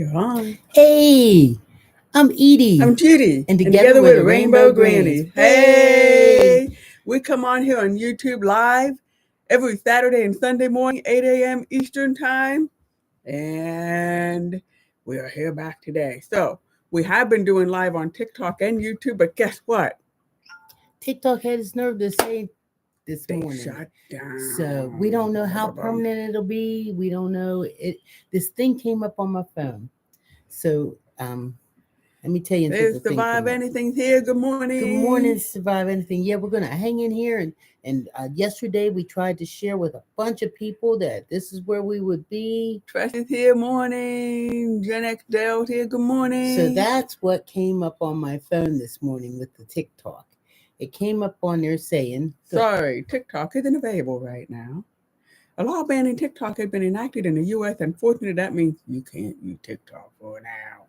You're on. Hey, I'm Edie, I'm Judy. and And together together we're with the the Rainbow Rainbow Grannies. Grannies. Hey! Hey! We come on here on YouTube Live every Saturday and Sunday morning, 8 a.m. Eastern Time. And we are here back today. So we have been doing live on TikTok and YouTube, but guess what? TikTok had its nerve to say this They morning. shut down. So we don't know how permanent it'll be. We don't know it. This thing came up on my phone. So let me tell you until There's the thing Survive came up. Anything's here. Good morning. Good morning, Survive Anything. Yeah, we're gonna hang in here, and yesterday we tried to share with a bunch of people that this is where we would be. Tress is here. Morning. Gen X Dell's here. Good morning. So that's what came up on my phone this morning with the TikTok. It came up on there saying, sorry, TikTok isn't available right now. A law banning TikTok has been enacted in the U.S. Unfortunately, that means you can't use TikTok for now.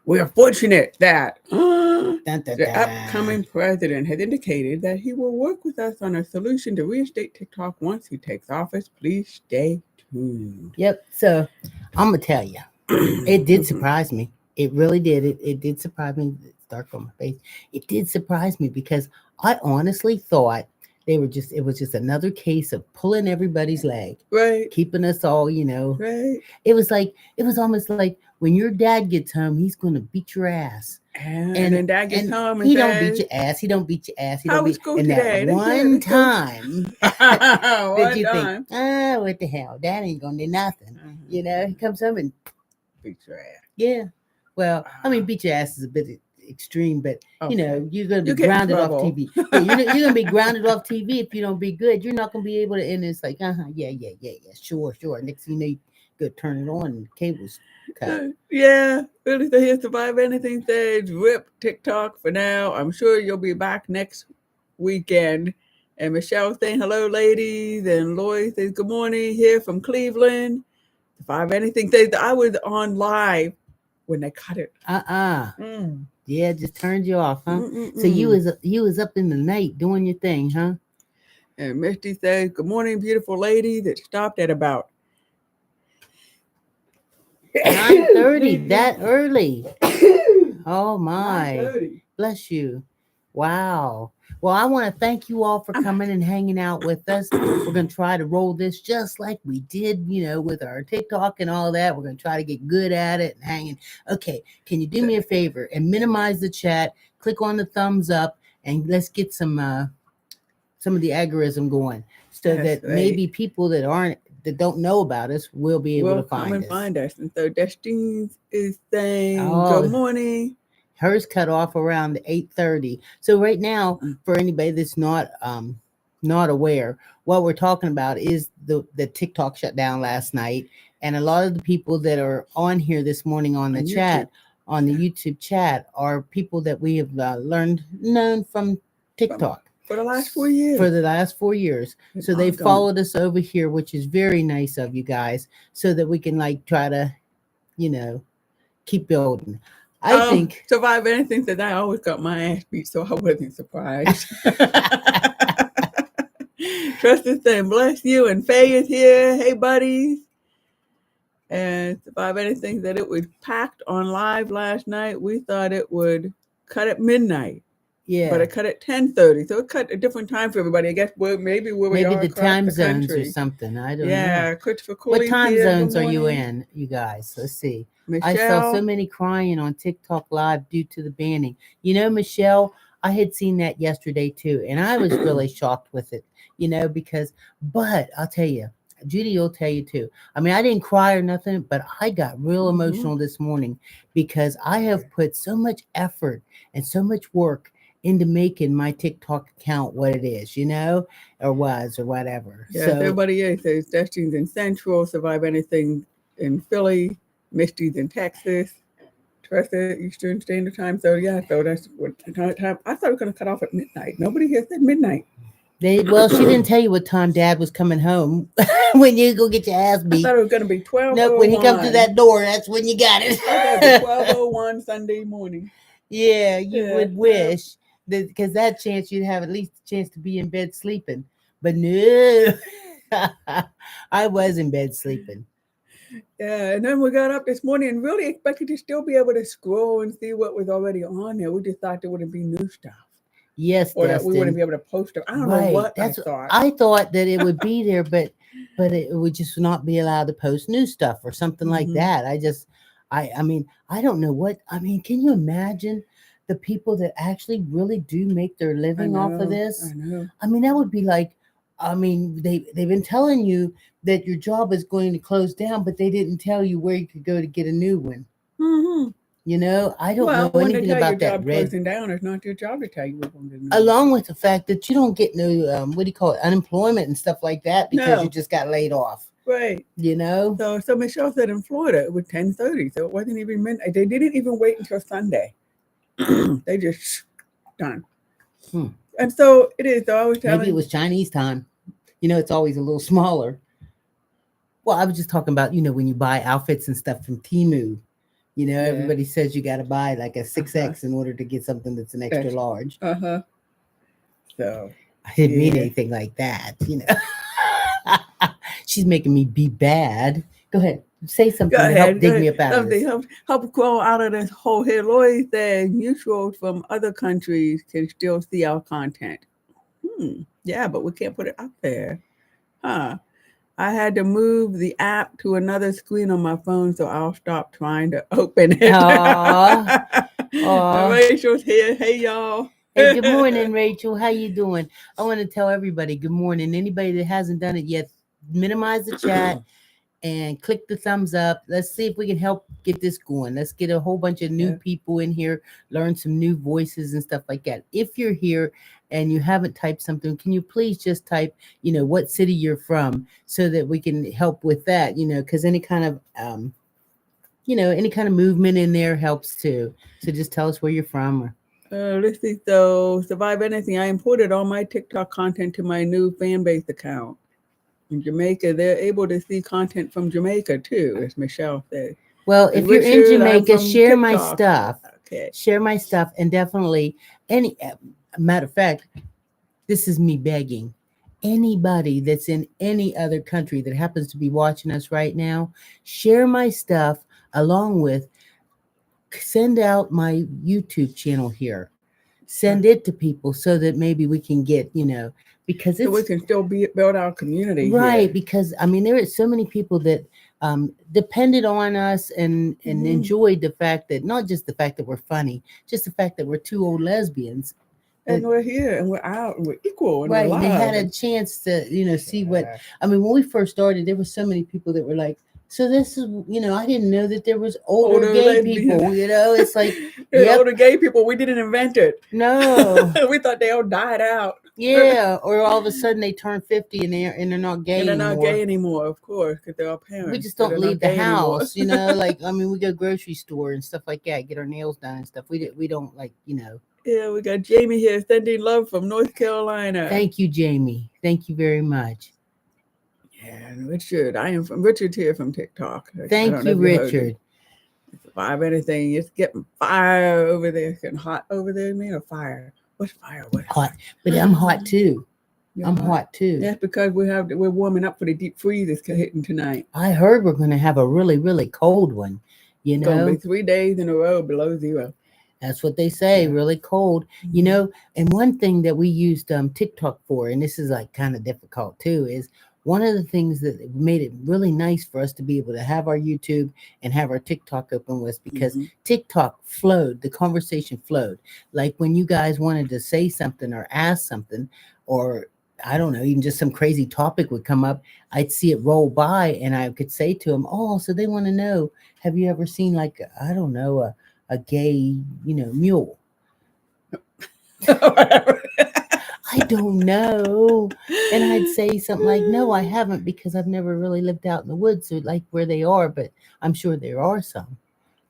We are fortunate that the upcoming president has indicated that he will work with us on a solution to reinstate TikTok once he takes office. Please stay tuned. Yep. So I'm gonna tell you, it did surprise me. It really did. It did surprise me. It's dark on my face. It did surprise me because I honestly thought it was just another case of pulling everybody's leg. Right. Keeping us all, Right. It was almost like when your dad gets home, he's gonna beat your ass. And then dad gets home and he says, don't beat your ass. He don't beat your ass. He how don't was beat. school And today? that one time that you time. think, what the hell? Dad ain't gonna do nothing. He comes home and beat your ass. Yeah. Well, I mean, beat your ass is a bit extreme, but you're gonna be grounded off TV. Yeah, you're gonna be grounded off TV if you don't be good. You're not gonna be able to. And it's like, yeah, sure. Next thing you know, you go turn it on, and the cable's cut. Yeah, really. So here, Survive Anything says, rip TikTok for now. I'm sure you'll be back next weekend. And Michelle saying hello, ladies. And Lloyd says good morning here from Cleveland. Survive Anything says I was on live when they cut it. Yeah, just turned you off, huh? So you was up in the night doing your thing, huh? And Misty says, good morning, beautiful ladies. It stopped at about 9:30. That early. Oh my. 9:30. Bless you. Wow. Well, I want to thank you all for coming and hanging out with us. We're going to try to roll this just like we did, with our TikTok and all that. We're going to try to get good at it and hanging. Okay. Can you do me a favor and minimize the chat? Click on the thumbs up and let's get some of the algorithm going so that maybe people that don't know about us will be able to find us. And so Destine is saying, good morning. Hers cut off around 8:30. So right now, for anybody that's not aware, what we're talking about is the TikTok shut down last night, and a lot of the people that are on here this morning on the chat, on the YouTube chat, are people that we have known from TikTok. For the last 4 years. So they followed us over here, which is very nice of you guys, so that we can try to, keep building. I think Survive Anything says I always got my ass beat, so I wasn't surprised. Trust is saying bless you, and Faye is here. Hey buddies. And Survive Anything that it was packed on live last night. We thought it would cut at midnight. Yeah. But it cut at 10:30. So it cut a different time for everybody. I guess maybe we are the time zones or something. I don't know. Yeah, Christopher Cooley. What time zones are you in, you guys? Let's see. Michelle, I saw so many crying on TikTok Live due to the banning. Michelle, I had seen that yesterday too, and I was really shocked with it, but I'll tell you, Judy will tell you too. I mean, I didn't cry or nothing, but I got real emotional this morning because I have put so much effort and so much work into making my TikTok account what it is, or was, or whatever. Yeah, so everybody else says Destiny's in Central, Survive Anything in Philly, Misty's in Texas, Teresa Eastern Standard Time. So yeah, so that's what time. I thought it was going to cut off at midnight. Nobody here said midnight. Well, she didn't tell you what time Dad was coming home when you go get your ass beat. I thought it was going to be 12:01. Nope, when he comes through that door, that's when you got it. I thought it was 12:01 Sunday morning. Yeah, you would wish. Because that chance you'd have at least a chance to be in bed sleeping. But no, I was in bed sleeping. Yeah, and then we got up this morning and really expected to still be able to scroll and see what was already on there. We just thought there wouldn't be new stuff. Yes, Or that we wouldn't Destin. be able to post it. I don't know Right. what I thought. I thought that it would be there, but it would just not be allowed to post new stuff or something like that. I mean, I don't know what I mean, can you imagine the people that actually really do make their living off of this? I know. I mean, that would be like I mean, they've been telling you that your job is going to close down, but they didn't tell you where you could go to get a new one. Mm-hmm. You know, I don't know when anything they tell about your that job closing down, it's not your job to tell you what one to do. Along with the fact that you don't get no, what do you call it, unemployment and stuff like that because you No. just got laid off. Right. You know? So Michelle said in Florida it was 10:30, so it wasn't even midnight. They didn't even wait until Sunday. They just done. And so it is. So I was telling. Maybe it was Chinese time. You know, it's always a little smaller. Well, I was just talking about, you know, when you buy outfits and stuff from Temu. You know, everybody says you got to buy like a 6X in order to get something that's an extra large. So I didn't mean anything like that, you know. She's making me be bad. Go ahead. Say something to help dig me up out of this. Help crawl out of this hole here. Lloyd said mutuals from other countries can still see our content. Yeah, but we can't put it up there. Huh. I had to move the app to another screen on my phone, so I'll stop trying to open it. Rachel's here. Hey, y'all. Hey, good morning, Rachel. How you doing? I want to tell everybody good morning. Anybody that hasn't done it yet, minimize the chat and click the thumbs up. Let's see if we can help get this going. Let's get a whole bunch of new people in here, learn some new voices and stuff like that. If you're here and you haven't typed something, can you please just type, you know, what city you're from so that we can help with that, you know, because any kind of, you know, any kind of movement in there helps too. So just tell us where you're from. Let's see. So, Survive Anything. I imported all my TikTok content to my new fan base account. In Jamaica, they're able to see content from Jamaica too, as Michelle said. Well, if you're in Jamaica, share my stuff. Okay. Share my stuff, and definitely any matter of fact, this is me begging anybody that's in any other country that happens to be watching us right now, share my stuff along with send out my YouTube channel here. Send it to people so that maybe we can get, you know, because so we can still build our community. Right. Here. Because, I mean, there are so many people that depended on us and enjoyed the fact that, not just the fact that we're funny, just the fact that we're two old lesbians. And we're here and we're out and we're equal. And right. We're they had a chance to, you know, see what, I mean, when we first started, there were so many people that were like, so this is, you know, I didn't know that there was older gay people, you know, it's like older gay people, we didn't invent it. No. We thought they all died out. Yeah, or all of a sudden they turn 50 and they're not gay anymore. And they're not gay anymore, of course, because they're all parents. We just don't leave the house, you know, like, I mean, we go grocery store and stuff like that, get our nails done and stuff. We don't like, you know. Yeah, we got Jamie here sending love from North Carolina. Thank you, Jamie. Thank you very much. And Richard, I am from Richard here from TikTok. Thank you, Richard. Survive Anything. It's getting fire over there. It's getting hot over there, man, or fire? What's fire? What's hot? But I'm hot too. I'm hot too. That's because we're warming up for the deep freeze that's hitting tonight. I heard we're going to have a really, really cold one. You know, it's going to be 3 days in a row below zero. That's what they say, really cold. You know, and one thing that we used TikTok for, and this is like kind of difficult too, is one of the things that made it really nice for us to be able to have our YouTube and have our TikTok open was because TikTok flowed, the conversation flowed. Like when you guys wanted to say something or ask something, or I don't know, even just some crazy topic would come up, I'd see it roll by and I could say to them, oh, so they want to know, have you ever seen like, I don't know, a gay, you know, mule? I don't know. And I'd say something like, no, I haven't, because I've never really lived out in the woods, so like where they are, but I'm sure there are some.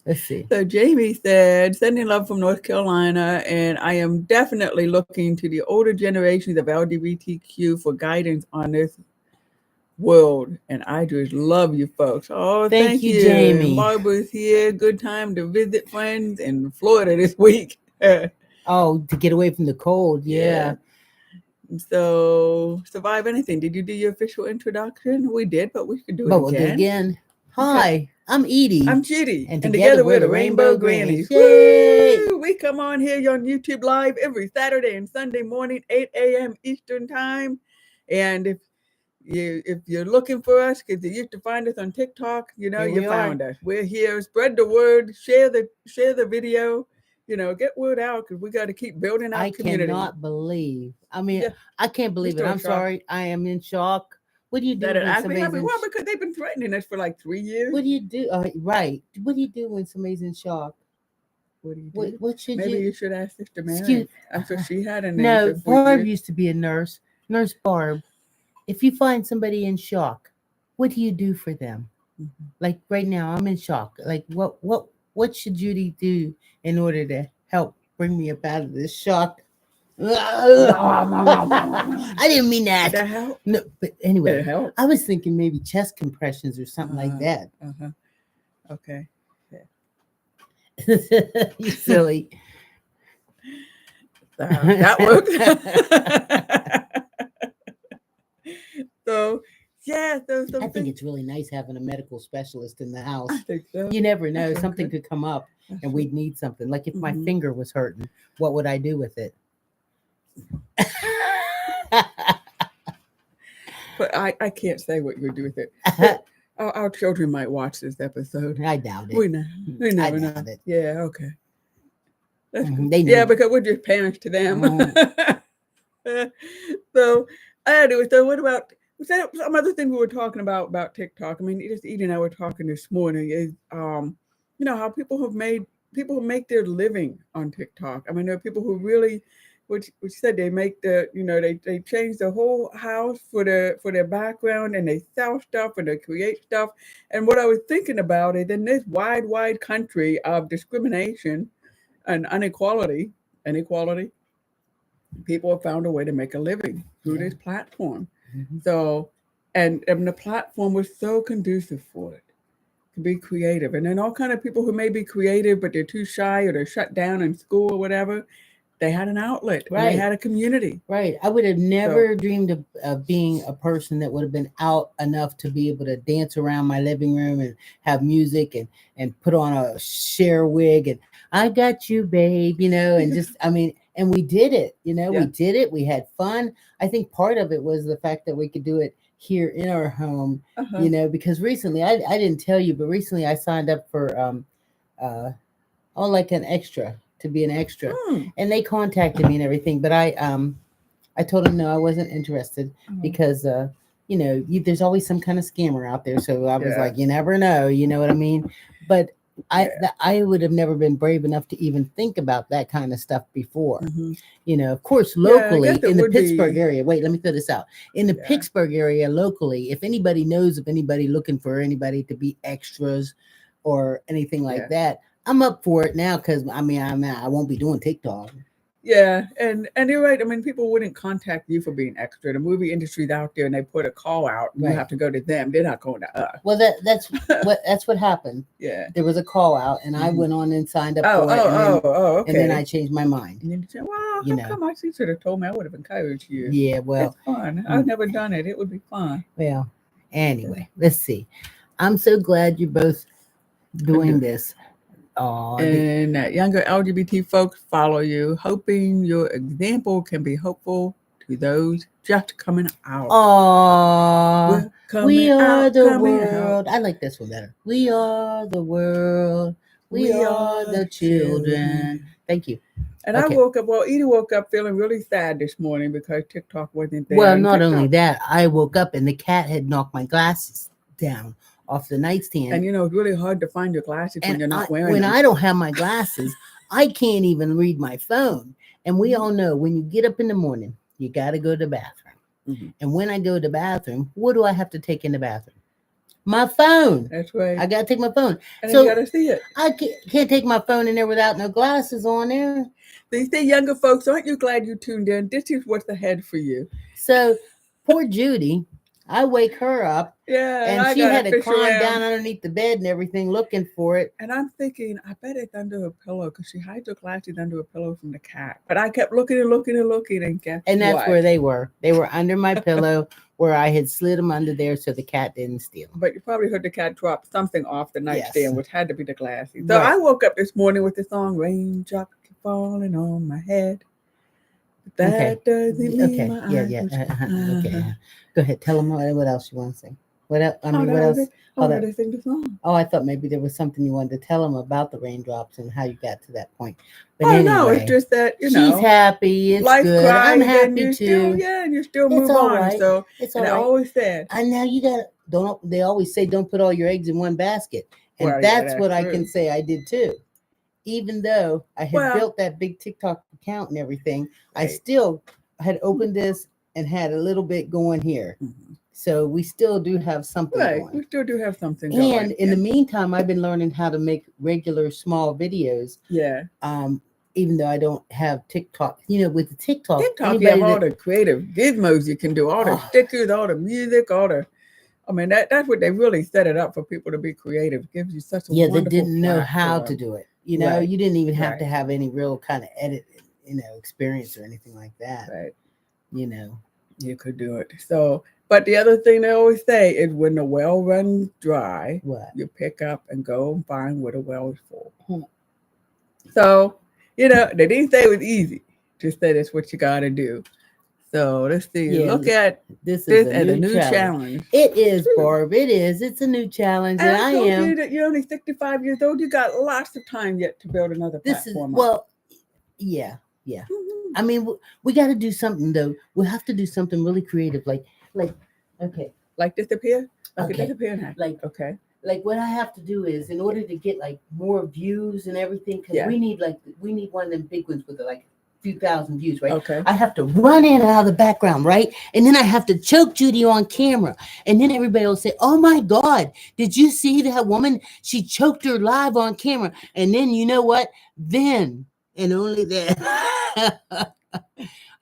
Let's see. So Jamie said, sending love from North Carolina, and I am definitely looking to the older generations of LGBTQ for guidance on this world. And I just love you folks. Oh, thank you, Jamie. Barbara's here. Good time to visit friends in Florida this week. Oh, to get away from the cold. Yeah. So, Survive Anything. Did you do your official introduction? We did, but we could do it again. We'll do it again. Hi, Okay. I'm Edie. I'm Judy. And together we're the Rainbow Grannies. Yay! Woo! We come on here on YouTube Live every Saturday and Sunday morning, 8 a.m. Eastern Time. And if you're looking for us, because you used to find us on TikTok, you found us. We're here. Spread the word. Share the video. Get word out, because we got to keep building our community. I cannot believe. I can't believe it. I'm sorry. I am in shock. What do you do when somebody's in shock? Well, because they've been threatening us for like 3 years. What do you do? Right. What do you do when somebody's in shock? What do you do? What should Maybe you should ask Sister Mary. That's what she had in there. No, Barb used to be a nurse. Nurse Barb. If you find somebody in shock, what do you do for them? Mm-hmm. Like right now, I'm in shock. Like what should Judy do in order to help bring me up out of this shock? I didn't mean that. Did that help? No, but anyway, I was thinking maybe chest compressions or something like that. Okay. Yeah. You silly. That worked. So, yeah. I think it's really nice having a medical specialist in the house. I think so. You never know. Something could come up and we'd need something. Like if my finger was hurting, what would I do with it? But I can't say what you would do with it. Our children might watch this episode. I doubt it. We never know. It. Yeah, okay. They know. Yeah, because we're just parents to them. So anyway, so what about some other thing we were talking about TikTok? I mean, just Edie and I were talking this morning is how people make their living on TikTok. I mean, there are people who really, which said they make they change the whole house for their background, and they sell stuff and they create stuff. And what I was thinking about is, in this wide country of discrimination and inequality, people have found a way to make a living through this platform. Mm-hmm. So, and the platform was so conducive for it to be creative. And then all kind of people who may be creative, but they're too shy or they're shut down in school or whatever, they had an outlet. Right. They had a community. Right. I would have never dreamed of being a person that would have been out enough to be able to dance around my living room and have music and put on a Cher wig and I got you, babe, and just, and we did it, we did it. We had fun. I think part of it was the fact that we could do it here in our home, because recently, I didn't tell you, but recently I signed up for, like an extra, to be an extra. And they contacted me and everything, but I told them no, I wasn't interested because, there's always some kind of scammer out there. So I was like, you never know, you know what I mean? But I would have never been brave enough to even think about that kind of stuff before. Mm-hmm. Of course, locally in the Pittsburgh area. Wait, let me throw this out. In the Pittsburgh area, locally, if anybody knows of anybody looking for anybody to be extras or anything like that, I'm up for it now because I won't be doing TikTok. Yeah, and you're right. I mean, people wouldn't contact you for being extra. The movie industry's out there, and they put a call out. You have to go to them. They're not going to us. Well, that's what happened. Yeah, there was a call out, and I went on and signed up for it. Okay. And then I changed my mind. And then you said, "Well, come on? She should have told me. I would have encouraged you." Yeah, well, it's fun. I've never done it. It would be fun. Well, anyway, let's see. I'm so glad you're both doing this. And that younger LGBT folks follow you, hoping your example can be hopeful to those just coming out. We are the world. I like this one better. We are the world. We are the children. Thank you. And I woke up, Edie woke up feeling really sad this morning because TikTok wasn't there. Well, not only that, I woke up and the cat had knocked my glasses down off the nightstand. And it's really hard to find your glasses when you're not wearing them. When I don't have my glasses, I can't even read my phone. And we all know when you get up in the morning, you got to go to the bathroom. Mm-hmm. And when I go to the bathroom, what do I have to take in the bathroom? My phone. That's right. I got to take my phone. And so you got to see it. I can't take my phone in there without no glasses on there. So you say, younger folks, aren't you glad you tuned in? This is what's ahead for you. So poor Judy I wake her up, Yeah, and and I she gotta had to fish climb down around. underneath the bed and everything looking for it. And I'm thinking, I bet it's under her pillow because she hides her glasses under a pillow from the cat. But I kept looking and looking and looking, and guess And that's what? where they were. They were under my pillow where I had slid them under there so the cat didn't steal them. But you probably heard the cat drop something off the nightstand, Yes. which had to be the glasses. So Right. I woke up this morning with the song "Raindrop Keep Falling on My Head." That Okay. doesn't mean Okay. my Yeah. eyes. Yeah. Was, Okay. Go ahead. Tell them what else you want to say. What else? I Oh, mean, that what was else? it. I Oh, wanted that. to sing the song. Oh, I thought maybe there was something you wanted to tell them about the raindrops and how you got to that point. But Oh no, it's anyway, just that she's happy. It's life good. I'm cries and happy you still, too. yeah, and you still It's move all on. right. So, It's and all I right. always said, And now you got don't. They always say don't put all your eggs in one basket, and well, yeah, that's that's what I true. can say I did too. Even though I had Well, built that big TikTok account and everything, I right. still had opened this and had a little bit going here. Mhm. So we still do have something Right, going. we still do have something And going. in the meantime, I've been learning how to make regular small videos. Yeah. Even though I don't have TikTok, with the TikTok, TikTok, you have all the creative gizmos you can do, all the stickers, all the music, I mean, that's what they really set it up for people to be creative. It gives you such a wonderful they didn't know how platform. to do it. Right. You didn't even have Right. to have any real kind of edit, experience or anything like that. Right. You could do it. So, but the other thing they always say is when the well runs dry, what? you pick up and go and find where the well is full. Hmm. So, they didn't say it was easy. Just said it's what you got to do. So let's see. Yeah, Look at this as a a new challenge. It is, Barb. It is. It's a new challenge, and I told am. you that you're only 65 years old. You got lots of time yet to build another platform. Yeah. I mean, we got to do something though. We have to do something really creative, like okay, like disappear, like okay. a disappear hack. Like okay. Like what I have to do is, in order to get like more views and everything, because we need one of them big ones with like few thousand views, right? Okay. I have to run in and out of the background, right? And then I have to choke Judy on camera. And then everybody will say, oh my God, did you see that woman? She choked her live on camera. And then you know what? Then and only then.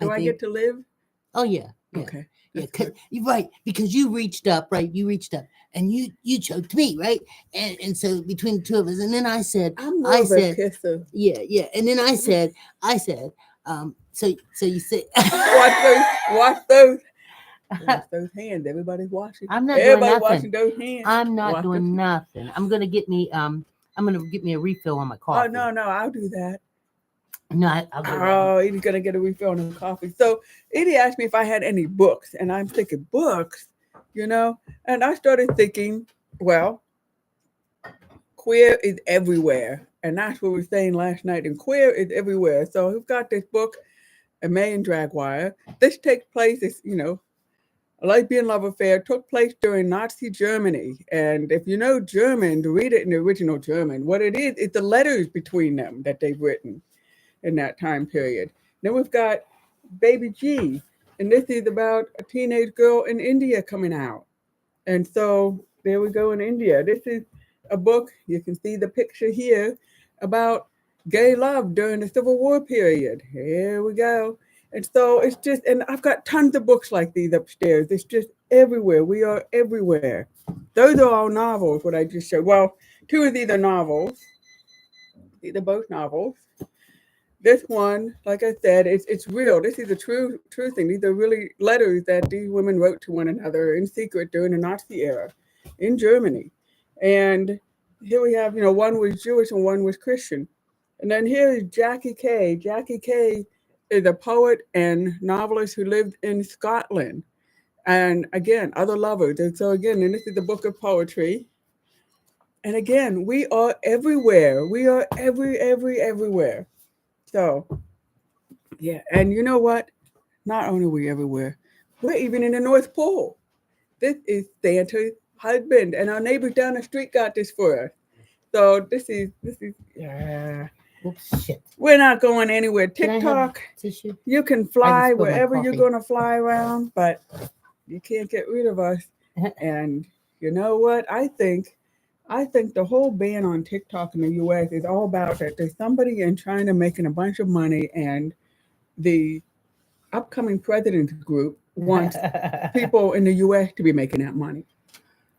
Do I get to live? Oh yeah. Okay. Yeah, you're right, because you reached up, right? You reached up and you choked me, right? And so between the two of us, and then I said, I'm more of a kisser. Yeah. And then I said, so you say watch those hands. Everybody's watching. Everybody's watching those hands. I'm not doing nothing. I'm gonna get me a refill on my coffee. Oh no, I'll do that. No, Edie's gonna get a refill on the coffee. So Edie asked me if I had any books, and I'm thinking books, and I started thinking, well, queer is everywhere, and that's what we were saying last night. And queer is everywhere. So we've got this book, A Million Dragwire. This takes place, a lesbian love affair took place during Nazi Germany. And if you know German, to read it in the original German, what it is, it's the letters between them that they've written in that time period. Then we've got Baby G, and this is about a teenage girl in India coming out. And so there we go in India. This is a book, you can see the picture here, about gay love during the Civil War period. Here we go. And so it's just, and I've got tons of books like these upstairs. It's just everywhere. We are everywhere. Those are all novels, what I just showed. Well, two of these are novels. These are both novels. This one, like I said, it's real. This is a true thing. These are really letters that these women wrote to one another in secret during the Nazi era in Germany. And here we have, one was Jewish and one was Christian. And then here is Jackie Kay. Jackie Kay is a poet and novelist who lived in Scotland. And again, other lovers. And so again, and this is the book of poetry. And again, we are everywhere. We are everywhere. So, yeah, and you know what? Not only are we everywhere, we're even in the North Pole. This is Santa's husband, and our neighbors down the street got this for us. So this is yeah. Oops, shit. We're not going anywhere. TikTok, you can fly wherever you're going to fly around, but you can't get rid of us. And you know what? I think the whole ban on TikTok in the U.S. is all about that. There's somebody in China making a bunch of money, and the upcoming president's group wants people in the U.S. to be making that money.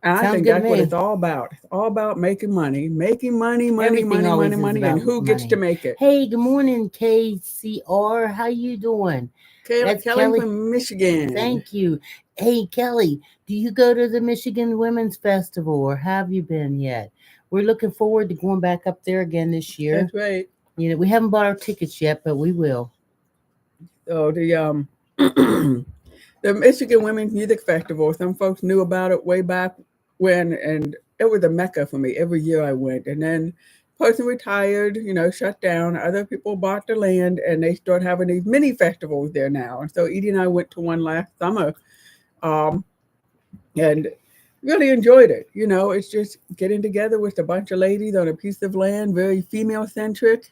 And I Sounds think good to that's what me. it's all about. It's all about making money, Everything always is money, about and who gets to money. make it. Hey, good morning, KCR. How you doing? That's Kelly Kelly. from Michigan. Thank you. Hey, Kelly, do you go to the Michigan Women's Festival or have you been yet? We're looking forward to going back up there again this year. That's right. You know, we haven't bought our tickets yet, but we will. So the the Michigan Women's Music Festival. Some folks knew about it way back when, and it was a mecca for me. Every year I went, and then person retired, shut down. Other people bought the land, and they start having these mini festivals there now. And so Edie and I went to one last summer, um, and really enjoyed it. It's just getting together with a bunch of ladies on a piece of land, very female centric.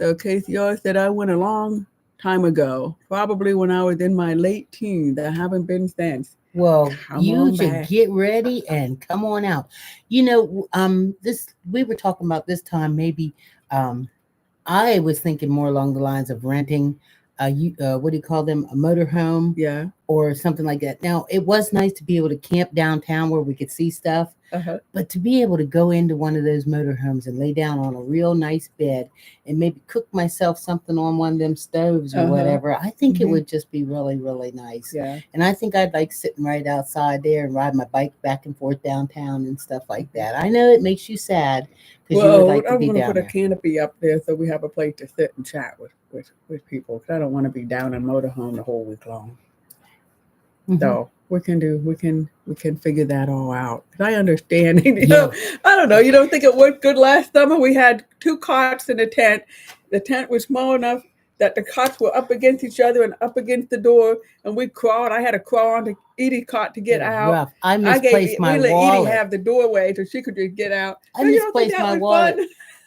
So KCR said I went a long time ago, probably when I was in my late teens. I haven't been since. Well, Come you on should back. get ready and come on out. You know, this we were talking about this time. Maybe I was thinking more along the lines of renting what do you call them, a motorhome, Yeah. or something like that. Now, it was nice to be able to camp downtown where we could see stuff, but to be able to go into one of those motorhomes and lay down on a real nice bed and maybe cook myself something on one of them stoves or whatever, I think it would just be really, really nice. Yeah. And I think I'd like sitting right outside there and ride my bike back and forth downtown and stuff like that. I know it makes you sad because you would like to I'm be going to down put a there. canopy up there so we have a place to sit and chat with people. 'Cause I don't want to be down in motorhome the whole week long. So we can figure that all out. 'Cause I understand. I don't know. You don't think it worked good last summer? We had 2 cots in a tent. The tent was small enough that the cots were up against each other and up against the door, and we crawled. I had to crawl onto Edie's cot to get out. Rough. I misplaced my let wallet. Edie have the doorway so she could just get out. I misplaced my wallet.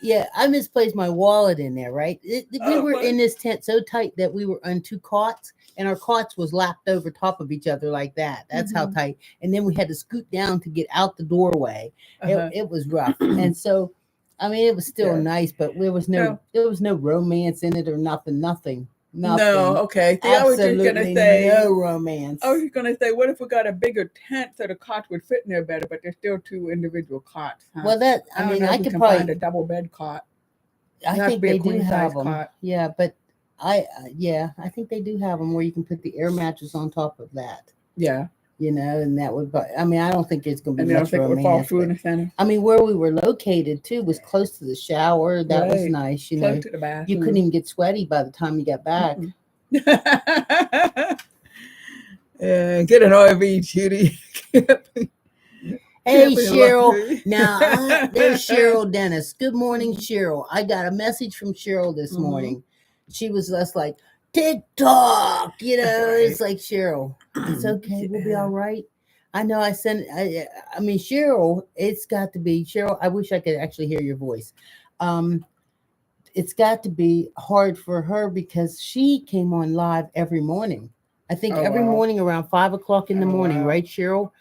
Yeah, I misplaced my wallet in there, right? We were in this tent so tight that we were on 2 cots, and our cots was lapped over top of each other like that. That's how tight. And then we had to scoot down to get out the doorway. It was rough. And so, I mean, it was still nice, but there was no romance in it or nothing. No, okay. See, Absolutely I was just gonna say no romance. I was just gonna say, what if we got a bigger tent so the cots would fit in there better, but there's still 2 individual cots? Huh? Well, I could probably find a double bed cot. I think they do have them. Cot. Yeah, but I think they do have them where you can put the air mattress on top of that. Yeah. And that would. I mean, I don't think it's going to be much romance. It would fall through in the center. I mean, where we were located too was close to the shower. That was nice. Close to the bathroom. You couldn't even get sweaty by the time you got back. Get an RV, Judy. Hey, Cheryl. Now, there's Cheryl Dennis. Good morning, Cheryl. I got a message from Cheryl this morning. She was just like, TikTok, it's like, Cheryl, it's okay. We'll be all right. I know I mean, Cheryl, it's got to be, Cheryl, I wish I could actually hear your voice. It's got to be hard for her because she came on live every morning. I think every morning around 5 o'clock in the morning, right, Cheryl?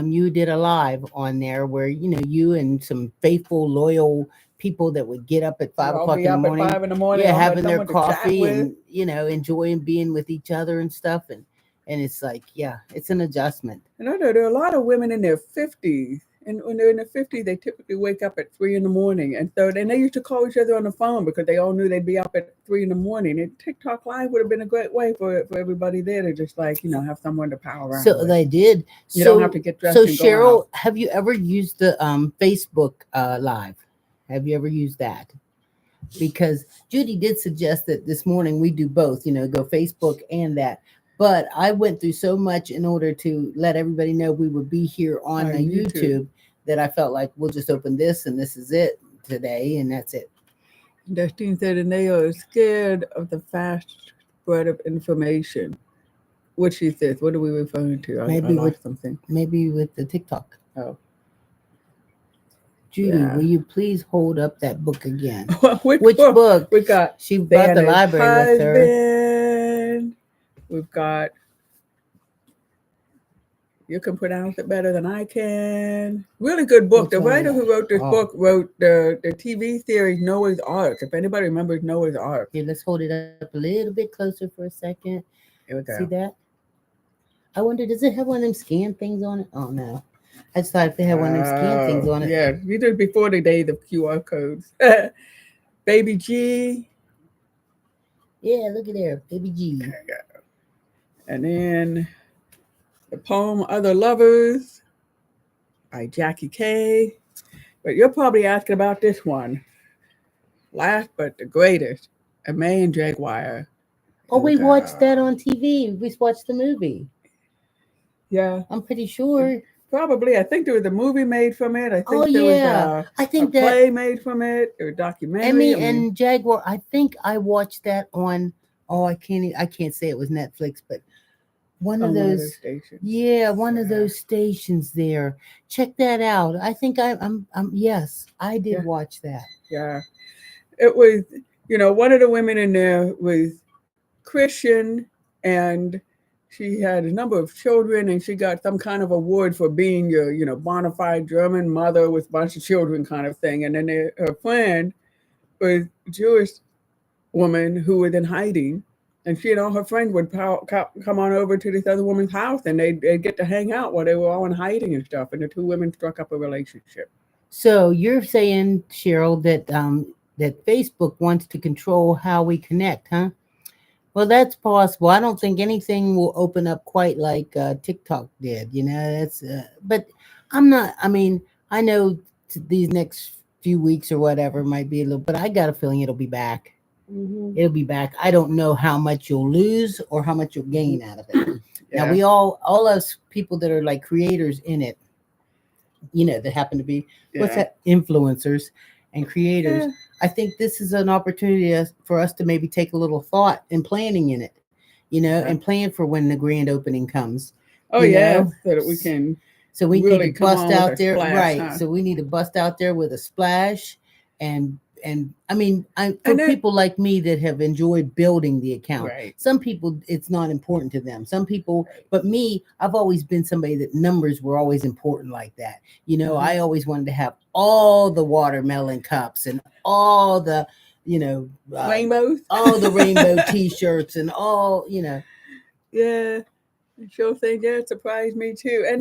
You did a live on there where, you and some faithful, loyal people that would get up at 5 o'clock in the morning. At 5 in the morning. Yeah, having their coffee and, enjoying being with each other and stuff. And it's like, it's an adjustment. And I know there are a lot of women in their 50s. And when they're in their 50s, they typically wake up at 3 in the morning. And so then they used to call each other on the phone because they all knew they'd be up at 3 in the morning. And TikTok Live would have been a great way for everybody there to just have someone to power around. So they did. You don't have to get dressed. So and Cheryl, go out. have you ever used the Facebook Live? Have you ever used that? Because Judy did suggest that this morning we do both, go Facebook and that. But I went through so much in order to let everybody know we would be here on YouTube that I felt like we'll just open this and this is it today and that's it. Destine said, and they are scared of the fast spread of information. What she says, what are we referring to? Maybe I lost something. Maybe with the TikTok. Oh. Judy, will you please hold up that book again? Which book? We got. She brought the library with her. We've got. You can pronounce it better than I can. Really good book. The writer who wrote this book wrote the TV series Noah's Ark. If anybody remembers Noah's Ark. Here, let's hold it up a little bit closer for a second. Here we go. See that? I wonder, does it have one of them scan things on it? Oh no. I just thought if they had one of them scan things on it. Yeah, we did before the days of QR codes. Baby G. Yeah, look at there, Baby G. And then the poem Other Lovers by Jackie K. But you're probably asking about this one. Last but the greatest, A Man Jaguar. Oh, we watched that on TV. We watched the movie. Yeah. I'm pretty sure. Probably. I think there was a movie made from it. I think there was I think a play made from it, or a documentary. And Jaguar. I think I watched that on. Oh, I can't say it was Netflix, but one of those stations. Yeah, one of those stations there. Check that out. I think I'm yes, I did watch that. Yeah. It was, one of the women in there was Christian, and she had a number of children, and she got some kind of award for being your, bona fide German mother with a bunch of children kind of thing. And then her friend was a Jewish woman who was in hiding, and she and all her friends would come on over to this other woman's house, and they'd get to hang out while they were all in hiding and stuff. And the two women struck up a relationship. So you're saying, Cheryl, that that Facebook wants to control how we connect, huh? Well, that's possible. I don't think anything will open up quite like TikTok did. That's. But I'm not. I mean, I know these next few weeks or whatever might be a little, but I got a feeling it'll be back. Mm-hmm. It'll be back. I don't know how much you'll lose or how much you'll gain out of it. Now, we all us people that are like creators in it, that happen to be what's that, influencers and creators. Yeah. I think this is an opportunity for us to maybe take a little thought and planning in it, and plan for when the grand opening comes. Oh, so that we can. So we really need to bust out there, splash, right? Huh? So we need to bust out there with a splash, and I mean, people like me that have enjoyed building the account. Right. Some people, it's not important to them. Some people, but me, I've always been somebody that numbers were always important like that. I always wanted to have all the watermelon cups and all the, rainbows, all the rainbow T-shirts and all, Yeah, sure thing. Yeah, it surprised me too. And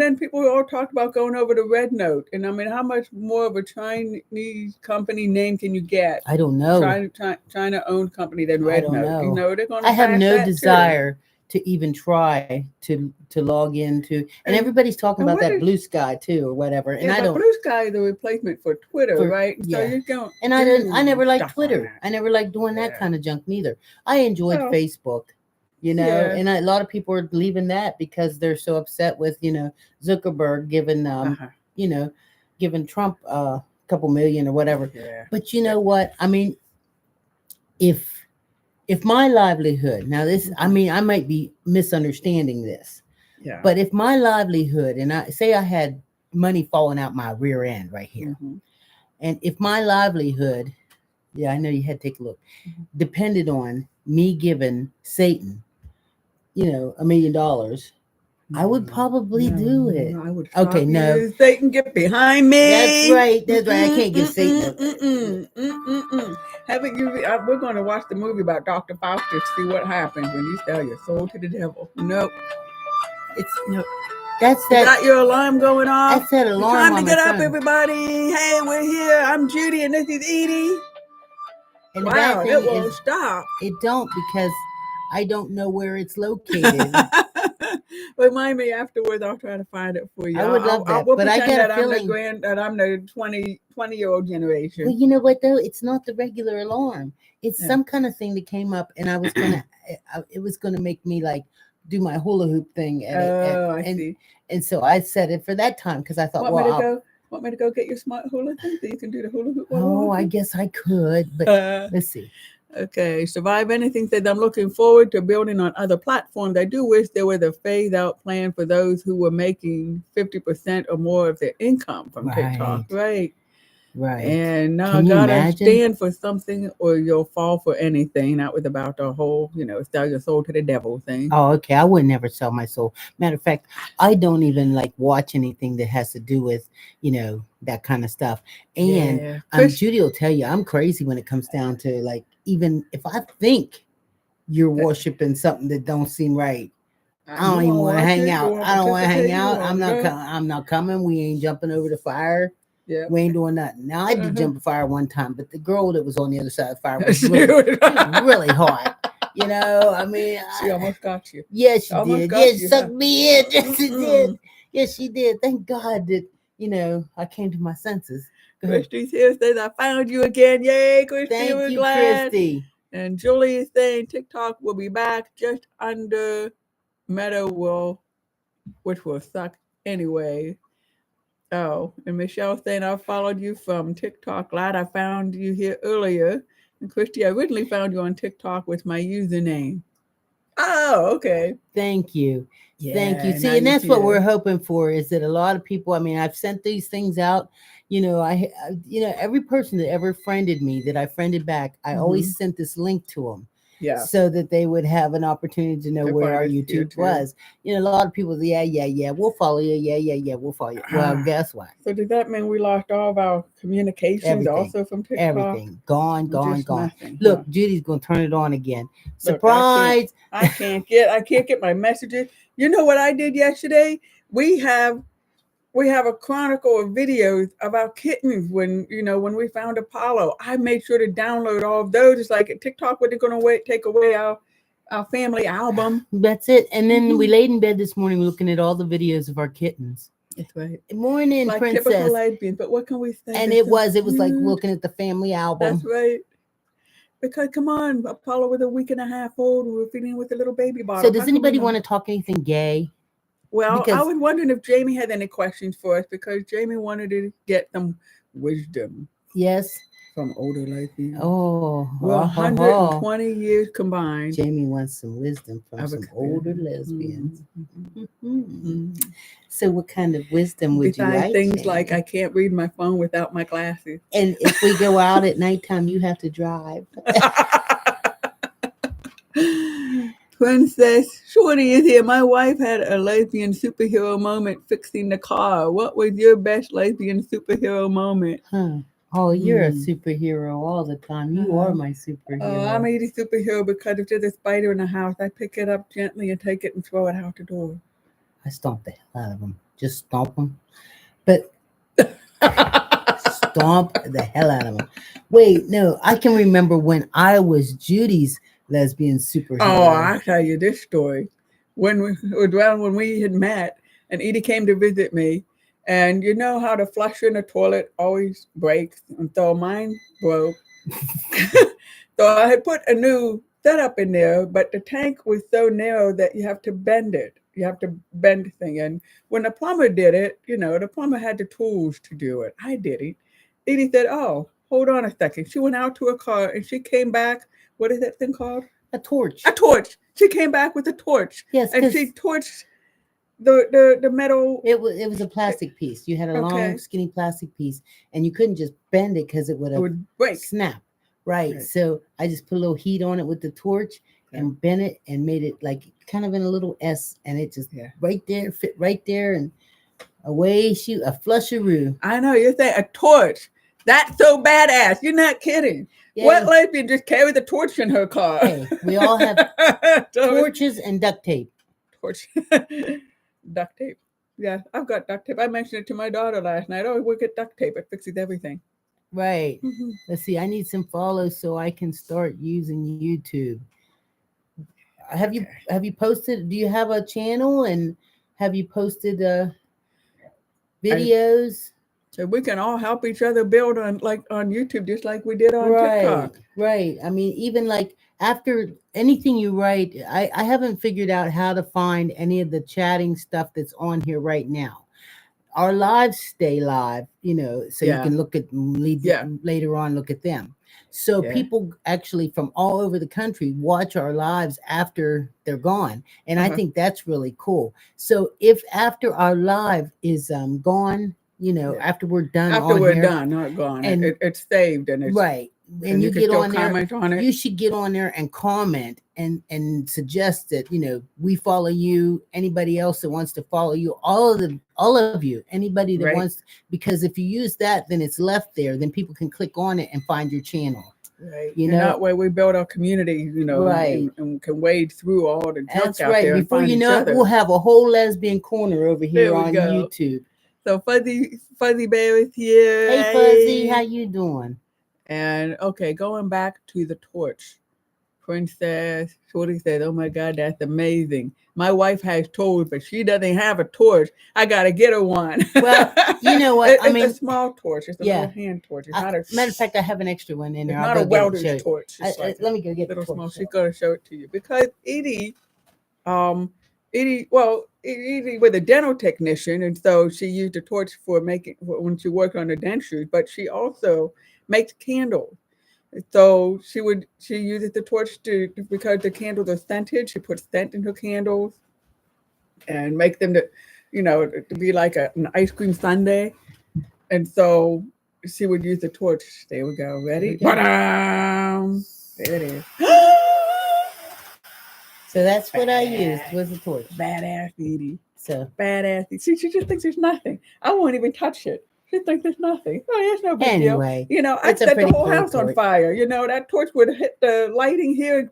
then people all talked about going over to Red Note. And I mean, how much more of a Chinese company name can you get? I don't know. China-owned company than Red Note. They're going to. I have no desire to even try to log into. And everybody's talking about that Blue Sky too, or whatever. And I don't. Blue Sky is the replacement for Twitter, right? Yeah. So you don't. And I never liked Twitter. I never liked doing that kind of junk neither. I enjoyed Facebook. And a lot of people are leaving that because they're so upset with, Zuckerberg giving, giving Trump a couple million or whatever. Yeah. But you know what? I mean, if my livelihood, now this, I mean, I might be misunderstanding this, but if my livelihood, and I say I had money falling out my rear end right here, and if my livelihood, I know you had to take a look, depended on me giving Satan, $1 million, I would probably do it. I would. Okay, no. Satan, get behind me. That's right. I can't give Satan. Haven't you? We're going to watch the movie about Dr. Faustus to see what happens when you sell your soul to the devil. Nope. That's that. You got your alarm going off. That's that alarm. Time to get up, everybody. Hey, we're here. I'm Judy, and this is Edie. And wow, it won't stop. It don't, because I don't know where it's located. Remind me afterwards. I'll try to find it for you. I would love that. We'll but I get a feeling I'm the 20-year-old generation. Well, you know what though? It's not the regular alarm. It's some kind of thing that came up, and I was gonna. It was gonna make me like do my hula hoop thing. I see. And so I set it for that time because I thought, Want me to go get your smart hula thing so you can do the hula hoop? I guess I could, but let's see. Okay, Survive Anything said, I'm looking forward to building on other platforms. I do wish there was a phase-out plan for those who were making 50% or more of their income from TikTok. Right. And now I gotta stand for something or you'll fall for anything. That was about the whole, sell your soul to the devil thing. Oh, okay. I would never sell my soul. Matter of fact, I don't even like watch anything that has to do with, that kind of stuff. And Judy will tell you, I'm crazy when it comes down to like, even if I think you're worshiping something that don't seem right, I don't even want to hang out. I don't want to hang out. I'm not. not coming. We ain't jumping over the fire. Yeah. We ain't doing nothing. Now I did jump a fire one time, but the girl that was on the other side of the fire was really hot. You know, I mean, she almost got you. Yes, she did. Yes, she sucked me in. Yes, she did. Yes, she did. Thank God that, you know, I came to my senses. Christy's here says, I found you again. Yay, Christy. Thank we're you, glad. Christy. And Julie is saying TikTok will be back just under Meta which will suck anyway. Oh, and Michelle saying, I followed you from TikTok. Glad I found you here earlier. And Christy, I originally found you on TikTok with my username. Oh, okay. Thank you. Yeah, thank you. See, and that's what we're hoping for, is that a lot of people, I mean, I've sent these things out. You know, every person that ever friended me, that I friended back, I always sent this link to them. Yeah. So that they would have an opportunity to know where our YouTube was. You know, a lot of people, yeah, we'll follow you. Yeah, we'll follow you. Well, guess what? So does that mean we lost all of our communications also from TikTok? Everything. Gone. Nothing. Look, Judy's going to turn it on again. Surprise. Look, I can't get my messages. You know what I did yesterday? We have a chronicle of videos of our kittens when we found Apollo. I made sure to download all of those. It's like TikTok wasn't going to take away our family album. That's it. And then we laid in bed this morning looking at all the videos of our kittens. That's right. Morning, like princess. Typical lesbian, but what can we say? And it was like looking at the family album. That's right. Because come on, Apollo was a week and a half old. We were feeding with a little baby bottle. So does anybody want to talk anything gay? Well, I was wondering if Jamie had any questions for us, because Jamie wanted to get some wisdom. Yes. From older lesbians. Oh. Well, 120 years combined. Jamie wants some wisdom from some older lesbians. So what kind of wisdom would you like? Things Jamie? Like I can't read my phone without my glasses. And if we go out at nighttime, you have to drive. Princess Shorty is here. My wife had a lesbian superhero moment fixing the car. What was your best lesbian superhero moment? Oh, you're a superhero all the time. You are my superhero. Oh, I'm a superhero because if there's a spider in the house, I pick it up gently and take it and throw it out the door. I stomp the hell out of them. Just stomp them. But stomp the hell out of them. Wait, no, I can remember when I was Judy's lesbian superhero. Oh, I'll tell you this story. When we had met and Edie came to visit me, and you know how the flusher in the toilet always breaks, and so mine broke. So I had put a new setup in there, but the tank was so narrow that you have to bend it. You have to bend the thing. And when the plumber did it, the plumber had the tools to do it. I didn't. Edie said, oh, hold on a second. She went out to her car and she came back. What is that thing called? A torch. A torch. She came back with a torch. Yes. And she torched the metal. It was a plastic piece. You had a long, skinny plastic piece, and you couldn't just bend it because it would break. Snap. Right. So I just put a little heat on it with the torch and bent it and made it like kind of in a little S, and it just right there, fit right there, and away shoot a flusheroo. I know, you're saying a torch. That's so badass. You're not kidding. Yeah. What lesbian just carried the torch in her car? Hey, we all have torches and duct tape. Torch. Duct tape. Yeah, I've got duct tape. I mentioned it to my daughter last night. Oh, we'll get duct tape. It fixes everything. Right. Let's see. I need some follows so I can start using YouTube. Have you posted? Do you have a channel, and have you posted videos? So we can all help each other build on YouTube, just like we did on TikTok. Right. I mean, even like after anything you write, I haven't figured out how to find any of the chatting stuff that's on here right now. Our lives stay live, so you can look at later on, look at them. So people actually from all over the country watch our lives after they're gone. And I think that's really cool. So if after our live is gone, after we're done, not gone, and it's saved, and it's right. And you get on there, you should get on there and comment and suggest that, we follow you, anybody else that wants to follow you, all of you, anybody that wants, because if you use that, then it's left there, then people can click on it and find your channel. Right. You And know, that way we build our community, right. and can wade through all the junk That's out right. there and Before find you each know it, other. we'll have a whole lesbian corner over here There we on go. YouTube. So Fuzzy Bear is here. Hey, Fuzzy, how you doing? And okay, going back to the torch. Princess Shorty said, "Oh my God, that's amazing. My wife has torch, but she doesn't have a torch. I gotta get her one." Well, you know what? It's a small torch. It's a little hand torch. It's not a matter of fact. I have an extra one in there. It's I'll not go a get welder's it. torch. It's like Let me go get little the torch. Small. She's gonna show it to you because Edie was a dental technician, and so she used a torch for making when she worked on the dentures. But she also makes candles. So she uses the torch because the candles are scented. She puts scent in her candles and make them to be like an ice cream sundae. And so she would use the torch. There we go. Ready? Ba-dam! There it is. So that's what I used was a torch. Badass Edie. So badass. She just thinks there's nothing. I won't even touch it. She thinks there's nothing. Oh, it's no big deal. I set the whole house on fire. That torch would hit the lighting here. And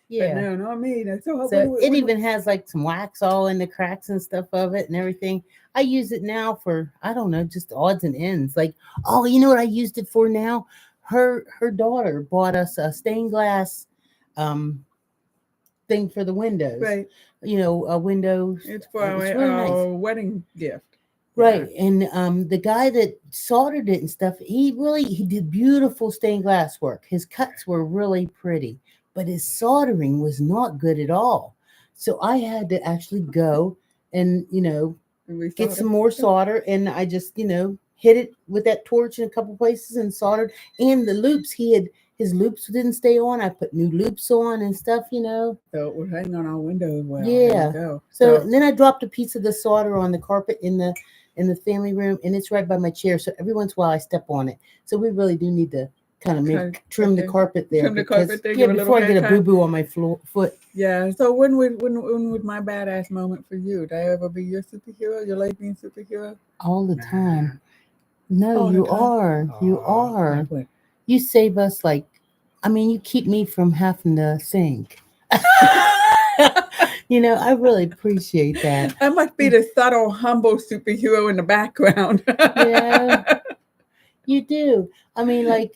yeah. But no, not me. So it even has like some wax all in the cracks and stuff of it and everything. I use it now for, I don't know, just odds and ends. Like, oh, you know what I used it for now? Her daughter bought us a stained glass thing for the windows. Right. A window. It's for our wedding gift. Right. Yeah. And the guy that soldered it and stuff, he did beautiful stained glass work. His cuts were really pretty, but his soldering was not good at all. So I had to actually go and, get some more solder. And I just, hit it with that torch in a couple places and soldered. And the loops, his loops didn't stay on. I put new loops on and stuff, So it was hanging on our window as well. Yeah. So then I dropped a piece of the solder on the carpet in the family room, and it's right by my chair. So every once in a while I step on it. So we really do need to kind of trim the carpet there. Trim the carpet there. Yeah, before I get a boo-boo on my foot. Yeah. So when would my badass moment for you? Did I ever be your superhero, your lesbian superhero? All the time. No, you are. You are. You save us you keep me from having to think. I really appreciate that. I must be the subtle, humble superhero in the background. Yeah, you do. I was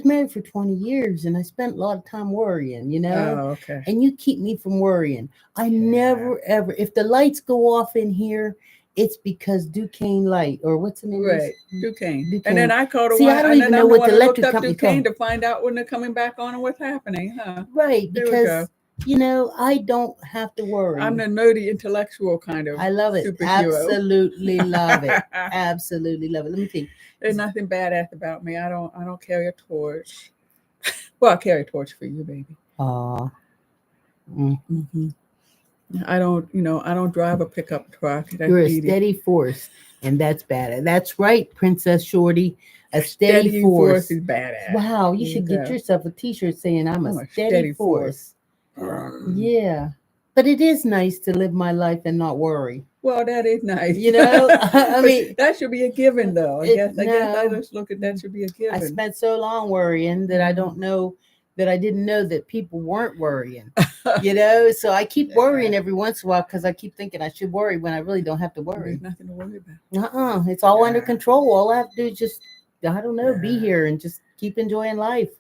married for 20 years and I spent a lot of time worrying, Oh, okay. And you keep me from worrying. I never, ever, if the lights go off in here, it's because Duquesne light, or what's the name? Right, Duquesne. And then I called I don't even know what the electric company Duquesne to find out when they're coming back on and what's happening, huh? Right, because I don't have to worry. I'm the nerdy intellectual kind of. I love it. Superhero. Absolutely love it. Absolutely love it. Let me think. There's nothing badass about me. I don't carry a torch. Well, I carry a torch for you, baby. Aw. Mm-hmm. I don't drive a pickup truck. You're a steady force, and that's bad. That's right, Princess Shorty. A steady force is badass. Wow, you should get yourself a T-shirt saying I'm a steady force. Yeah, but it is nice to live my life and not worry. Well, that is nice. I mean, that should be a given, though. I guess I just look at that should be a given. I spent so long worrying that I don't know. That I didn't know that people weren't worrying, so I keep worrying every once in a while because I keep thinking I should worry when I really don't have to worry. There's nothing to worry about. It's all under control. All I have to do is just, I don't know, be here and just keep enjoying life.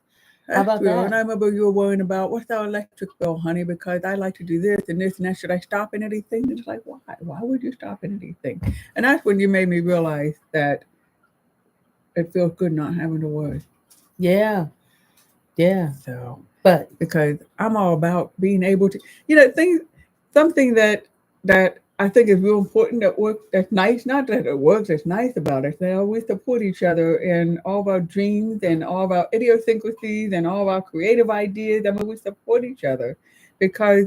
How about that? And I remember you were worrying about what's our electric bill, honey, because I like to do this and this and that. Should I stop at anything? It's like, why? Why would you stop at anything? And that's when you made me realize that it feels good not having to worry. Yeah. Yeah. So, but because I'm all about being able to, something that I think is real important at work. That's nice. Not that it works. That's nice about it. That we support each other in all of our dreams and all of our idiosyncrasies and all of our creative ideas. I mean, we support each other because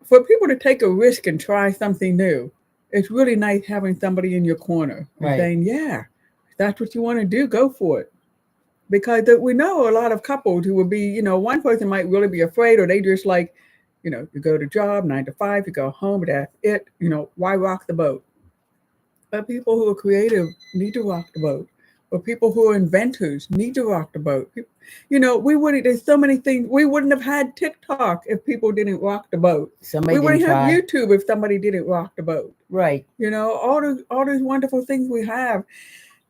for people to take a risk and try something new, it's really nice having somebody in your corner saying, "Yeah, if that's what you want to do, go for it." Because we know a lot of couples who will be, one person might really be afraid, or they just like, you go to job 9 to 5, you go home, but that's it. Why rock the boat? But people who are creative need to rock the boat or people who are inventors need to rock the boat. You know, we wouldn't. There's so many things we wouldn't have had TikTok if people didn't rock the boat. Somebody we wouldn't didn't have try. YouTube if somebody didn't rock the boat. Right. You know, all those wonderful things we have.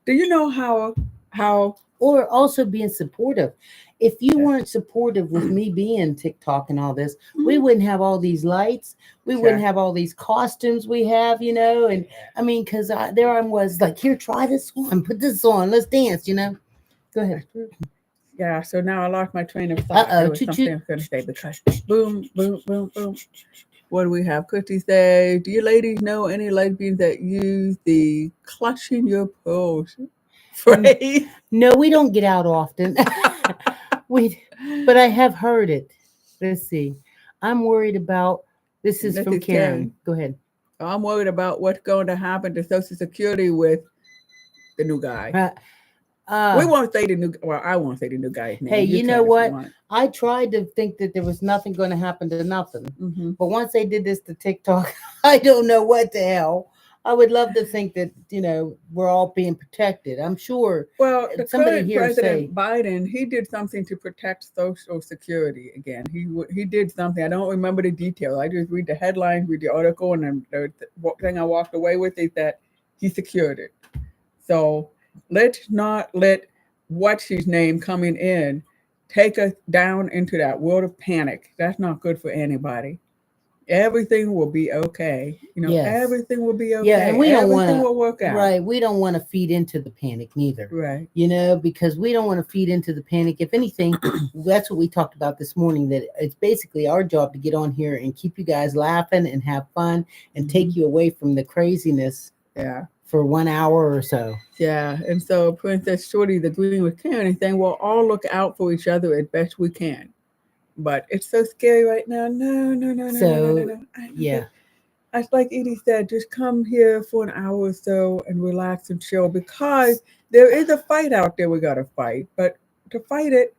Do you know how or also being supportive? If you weren't supportive with me being TikTok and all this, we wouldn't have all these lights. We wouldn't have all these costumes we have, you know. And I mean, because there I was like, here, try this one, put this on, let's dance, you know. Go ahead. Yeah, so now I lost my train of thought. There was something I was going to say because boom, boom, boom, boom. What do we have? Christy say, do you ladies know any lesbians that use the clutching your pearls phrase? No, we don't get out often. But I have heard it. Let's see. I'm worried about, this is from Karen. Go ahead. I'm worried about what's going to happen to Social Security with the new guy. We won't say the new. Well, I won't say the new guy's name. Hey, you know what? I tried to think that there was nothing going to happen to nothing, but once they did this to TikTok, I don't know what the hell. I would love to think that, you know, we're all being protected. I'm sure. Well, the current President Biden, he did something to protect Social Security again. He did something. I don't remember the details. I just read the headlines, read the article, and the thing I walked away with is that he secured it. So let's not let what's his name coming in take us down into that world of panic. That's not good for anybody. Everything will be okay. You know, everything will be okay. Yeah, and we don't want everything will work out. Right. We don't want to feed into the panic neither. Right. You know, because we don't want to feed into the panic. If anything, that's what we talked about this morning, that it's basically our job to get on here and keep you guys laughing and have fun and take you away from the craziness. Yeah. For 1 hour or so. Yeah. And so Princess Shorty's agreeing with Karen and saying, we'll all look out for each other as best we can. But it's so scary right now. No. Yeah. It's like Edie said, just come here for an hour or so and relax and chill, because there is a fight out there we got to fight. But to fight it,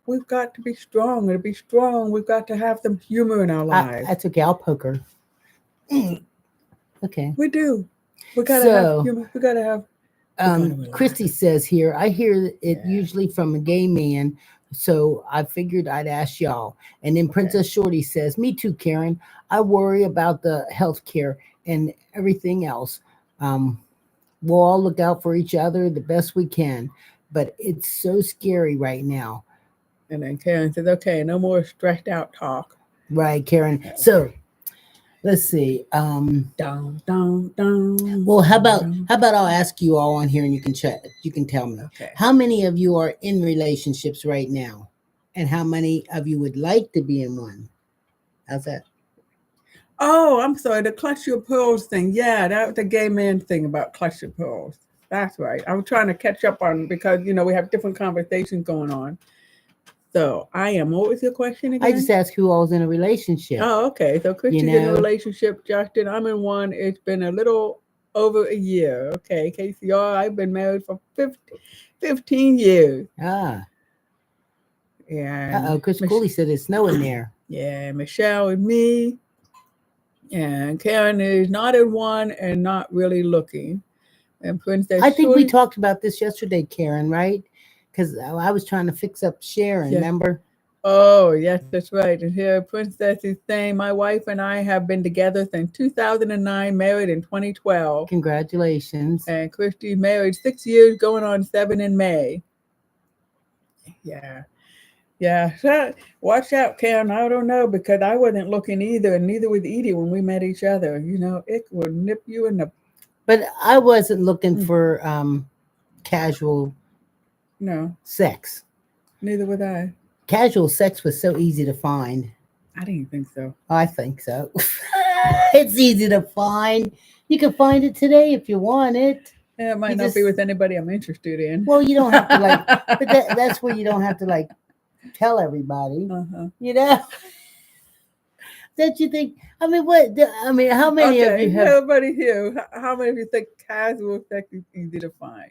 we've got to be strong. And to be strong, we've got to have some humor in our lives. That's okay. I'll poke her. Okay. We do. We got to have humor. We got to have. Christy says here, I hear it usually from a gay man, so I figured I'd ask y'all. And then Princess Shorty says, me too, Karen. I worry about the health care and everything else. We'll all look out for each other the best we can, but it's so scary right now. And then Karen says, okay, no more stressed out talk. Right, Karen. So let's see. Well, how about I'll ask you all on here and you can check. You can tell me. Okay. How many of you are in relationships right now, and how many of you would like to be in one? How's that? Oh, I'm sorry. The clutch your pearls thing. Yeah, that was the gay man thing about clutch your pearls. That's right. I'm trying to catch up on, because you know we have different conversations going on. So I am. What was your question again? I just asked who all's in a relationship. Oh, okay. So Christy's in a relationship. Justin, I'm in one. It's been a little over a year. Okay, KCR, I've been married for 15 years. Ah. Yeah. Chris Cooley said it's snowing there. Yeah, Michelle and me. And Karen is not in one and not really looking. And Princess I think we talked about this yesterday, Karen, right? Because I was trying to fix up Sharon, remember? Oh, yes, that's right. And here Princess is saying, my wife and I have been together since 2009, married in 2012. Congratulations. And Christy married 6 years, going on 7 in May. Yeah. So, watch out, Karen. I don't know, because I wasn't looking either, and neither was Edie when we met each other. You know, it will nip you in the... But I wasn't looking for casual sex. Neither was I. Casual sex was so easy to find. I didn't think so. I think so. It's easy to find. You can find it today if you want it. Yeah, it might not be with anybody I'm interested in. Well, you don't have to but that's where you don't have to tell everybody. You know? That you think? I mean, how many of you have? Everybody here, how many of you think casual sex is easy to find?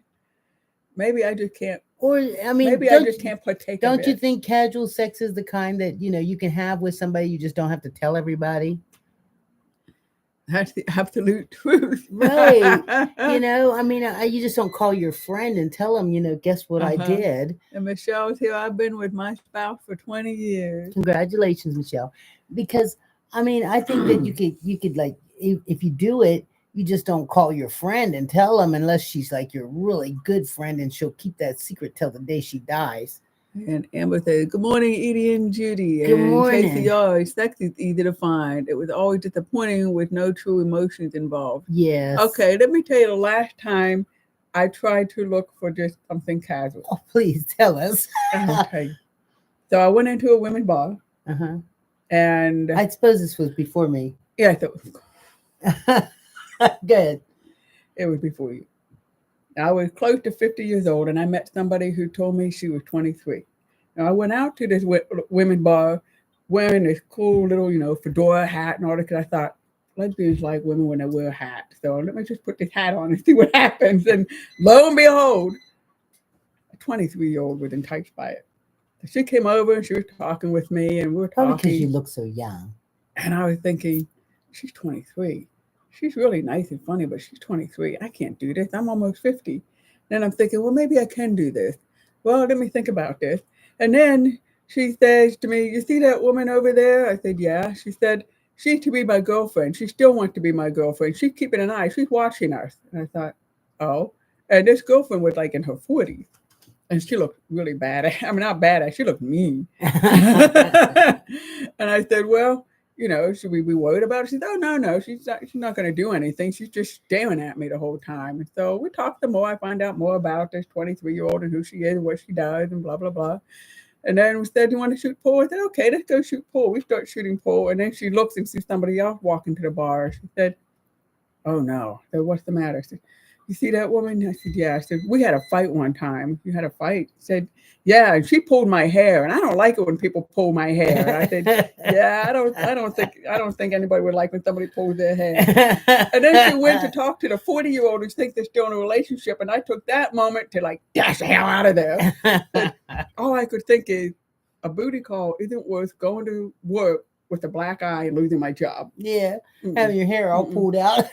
Maybe I just can't. Or maybe I just can't partake. Don't you think casual sex is the kind that you can have with somebody, you just don't have to tell everybody? That's the absolute truth. Right. I mean, you just don't call your friend and tell them, guess what I Uh-huh. did. And Michelle's here. I've been with my spouse for 20 years. Congratulations, Michelle. Because I mean, I think that you could like if you do it, you just don't call your friend and tell them unless she's like your really good friend and she'll keep that secret till the day she dies. And Amber says, "Good morning, Edie and Judy." Good And Casey, morning. always sex is easy to find. It was always disappointing with no true emotions involved. Yes. Okay, let me tell you the last time I tried to look for just something casual. Oh, please tell us. Okay. So I went into a women's bar. Uh-huh. And I suppose this was before me. Yeah, Good. It was before you. I was close to 50 years old, and I met somebody who told me she was 23. Now, I went out to this women's bar wearing this cool little, fedora hat and all that, because I thought lesbians like women when they wear a hat. So let me just put this hat on and see what happens. And lo and behold, a 23-year-old was enticed by it. So she came over and she was talking with me, and we were talking. Probably because you look so young. And I was thinking, she's 23. She's really nice and funny, but she's 23. I can't do this. I'm almost 50. Then I'm thinking, well, maybe I can do this. Well, let me think about this. And then she says to me, "You see that woman over there?" I said, "Yeah." She said, "She's to be my girlfriend. She still wants to be my girlfriend. She's keeping an eye. She's watching us." And I thought, oh. And this girlfriend was like in her 40s. And she looked really bad. I mean, not bad. She looked mean. And I said, well, should we be worried about it? She said, "Oh, no. She's not going to do anything. She's just staring at me the whole time." And so we talked some more. I find out more about this 23-year-old and who she is and what she does and blah, blah, blah. And then we said, "You want to shoot pool?" I said, "Okay, let's go shoot pool." We start shooting pool. And then she looks and sees somebody else walking to the bar. She said, "Oh, no." I said, "What's the matter?" She said, "You see that woman?" I said, "Yeah." I said, "We had a fight one time." "You had a fight?" She said, "Yeah." And she pulled my hair, and I don't like it when people pull my hair. And I said, "Yeah, I don't think anybody would like when somebody pulls their hair." And then she went to talk to the 40-year-old who thinks they're still in a relationship, and I took that moment to like dash the hell out of there. But all I could think is, a booty call isn't worth going to work with a black eye and losing my job. Yeah, having your hair all pulled out.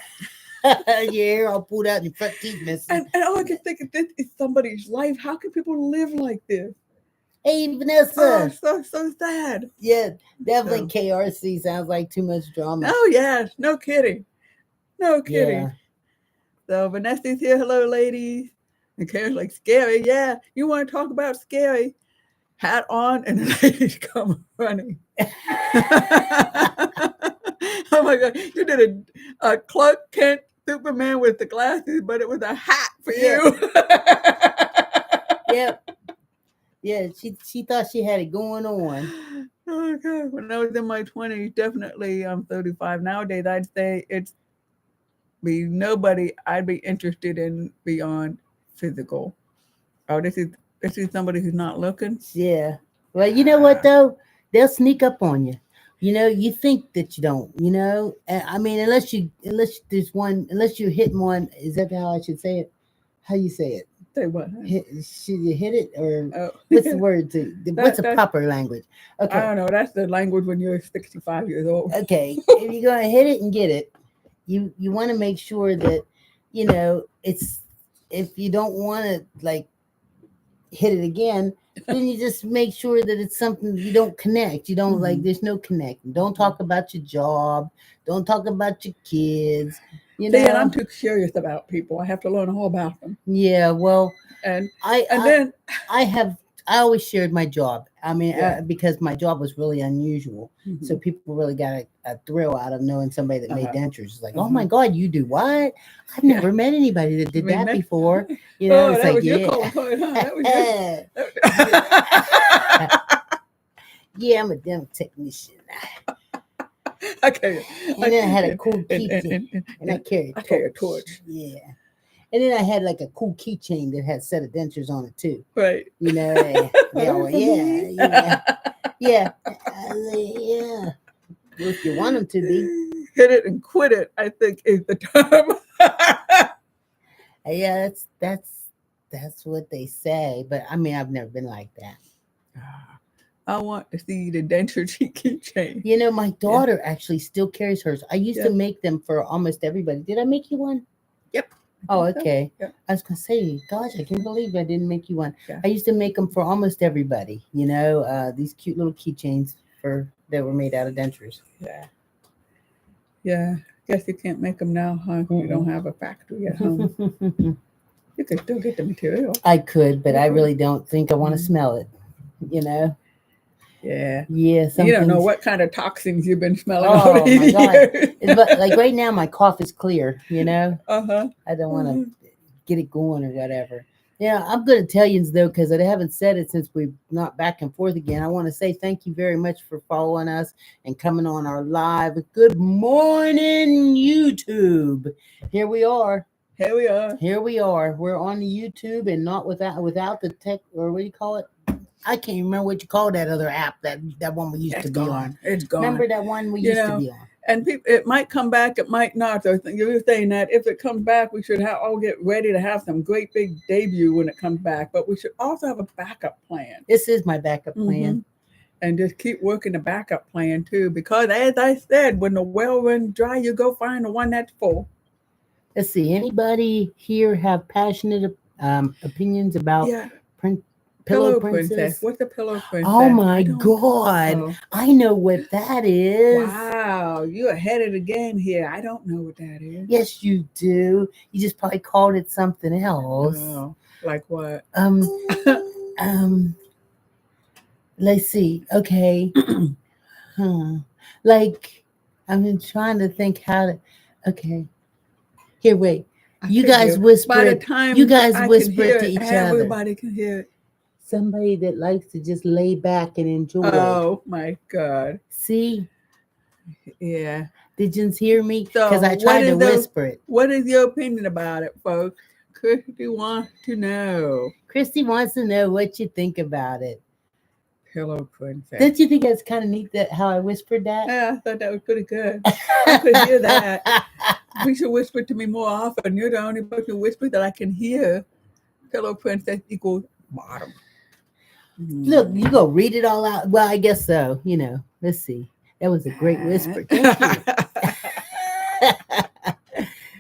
Your hair all pulled out and your front teeth missing. And all I can think of, this is somebody's life. How can people live like this? Hey, Vanessa. Oh, so sad. Yeah, definitely KRC sounds like too much drama. Oh, yes. No kidding. No kidding. Yeah. So Vanessa's here. Hello, ladies. And Karen's like, "Scary. Yeah. You want to talk about scary? Hat on," and the ladies come running. Oh, my God. You did a Clark Kent Superman with the glasses, but it was a hat for you. Yep. Yeah, she thought she had it going on. Oh, God. When I was in my 20s, definitely I'm 35. Nowadays, I'd say it's nobody I'd be interested in beyond physical. Oh, this is somebody who's not looking. Yeah. Well, you know what though? They'll sneak up on you. You think that you don't. I mean, unless you hit one. Is that how I should say it? How you say it? Say what? Should you hit it or what's the word? What's a proper language? Okay. I don't know. That's the language when you're 65 years old. Okay. If you're gonna hit it and get it, you want to make sure that it's. If you don't want to like hit it again, then you just make sure that it's something you don't connect. You don't like. There's no connect. Don't talk about your job. Don't talk about your kids. See, and I'm too curious about people. I have to learn all about them. Yeah, well, and then I always shared my job. I mean, because my job was really unusual, so people really got a thrill out of knowing somebody that made dentures. It's like, oh my God, you do what? I've never met anybody that did that before. It's like, was your calling card, huh? That was yeah, I'm a dental technician. Okay. And then I had a cool keychain, and I carried a torch. Yeah. And then I had like a cool keychain that had a set of dentures on it too. Right. Yeah. If you want them to be. Hit it and quit it, I think is the term. Yeah, that's what they say. But I mean, I've never been like that. I want to see the denture keychain. You know, my daughter actually still carries hers. I used to Yeah. make them for almost everybody. Did I make you one? Yep. Oh, okay. Yep. I was gonna say, gosh, I can't believe I didn't make you one. Yeah. I used to make them for almost everybody. You know, these cute little keychains that were made out of dentures. Yeah. Yeah. Guess you can't make them now, huh? You don't have a factory at home. You can still get the material. I could, but I really don't think I want to smell it. You know. Yeah. Yeah. You don't know what kind of toxins you've been smelling Oh all these my God. years. But like right now, my cough is clear. You know. Uh-huh. I don't want to get it going or whatever. Yeah, I'm going to tell you though, because I haven't said it since we're not back and forth again. I want to say thank you very much for following us and coming on our live. Good morning, YouTube. Here we are. Here we are. Here we are. We're on the YouTube and not without the tech, or what do you call it? I can't remember what you call that other app, that one we used to be on. It's gone. Remember that one we used to be on? And people, it might come back, it might not. So you were saying that if it comes back, we should all get ready to have some great big debut when it comes back. But we should also have a backup plan. This is my backup plan. And just keep working the backup plan too. Because as I said, when the well runs dry, you go find the one that's full. Let's see. Anybody here have passionate opinions about Pillow Princess? What's a Pillow Princess? Oh my God. I know what that is. Wow. You're ahead of the game here. I don't know what that is. Yes, you do. You just probably called it something else. Oh, like what? Let's see. Okay. Like, I've been trying to think how to. Okay. Here, wait. You guys whisper. By the time you guys whisper to each other. Everybody can hear it. Somebody that likes to just lay back and enjoy. Oh my God. See? Yeah. Did you hear me? Because I tried to whisper it. What is your opinion about it, folks? Christy wants to know. Christy wants to know what you think about it. Pillow Princess. Don't you think that's kind of neat that how I whispered that? Yeah, I thought that was pretty good. I could hear that. We should whisper to me more often. You're the only person who whispers that I can hear. Pillow Princess equals bottom. Look, you go read it all out. Well, I guess so. You know, let's see. That was a great whisper. Thank you.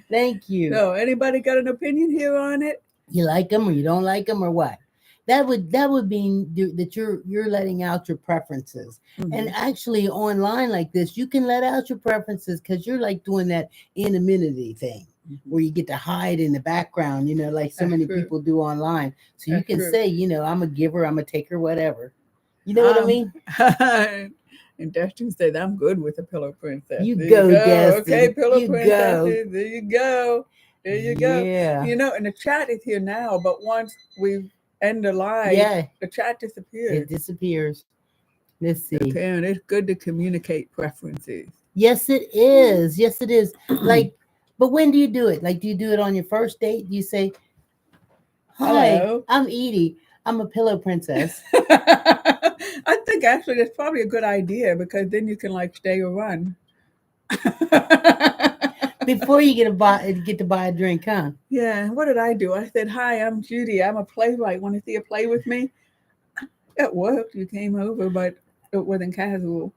Thank you. So, anybody got an opinion here on it? You like them or you don't like them or what? That would mean that you're letting out your preferences. And actually, online like this, you can let out your preferences because you're like doing that anonymity thing. Where you get to hide in the background, you know, like so many people do online. So you can say, you know, I'm a giver, I'm a taker, whatever. You know what I mean? And Destin said, I'm good with a Pillow Princess. You go, Destin. Okay, Pillow Princess. There you go. There you go. Yeah. You know, and the chat is here now, but once we end the live, the chat disappears. It disappears. Let's see. Okay, and it's good to communicate preferences. Yes, it is. Yes, it is. Like, but when do you do it? Like, do you do it on your first date? Do you say, hi, hello, I'm Edie. I'm a Pillow Princess. I think actually that's probably a good idea because then you can like stay or run. Before you get to buy a drink, huh? Yeah. What did I do? I said, hi, I'm Judy. I'm a playwright. Want to see a play with me? It worked. You came over, but it wasn't casual.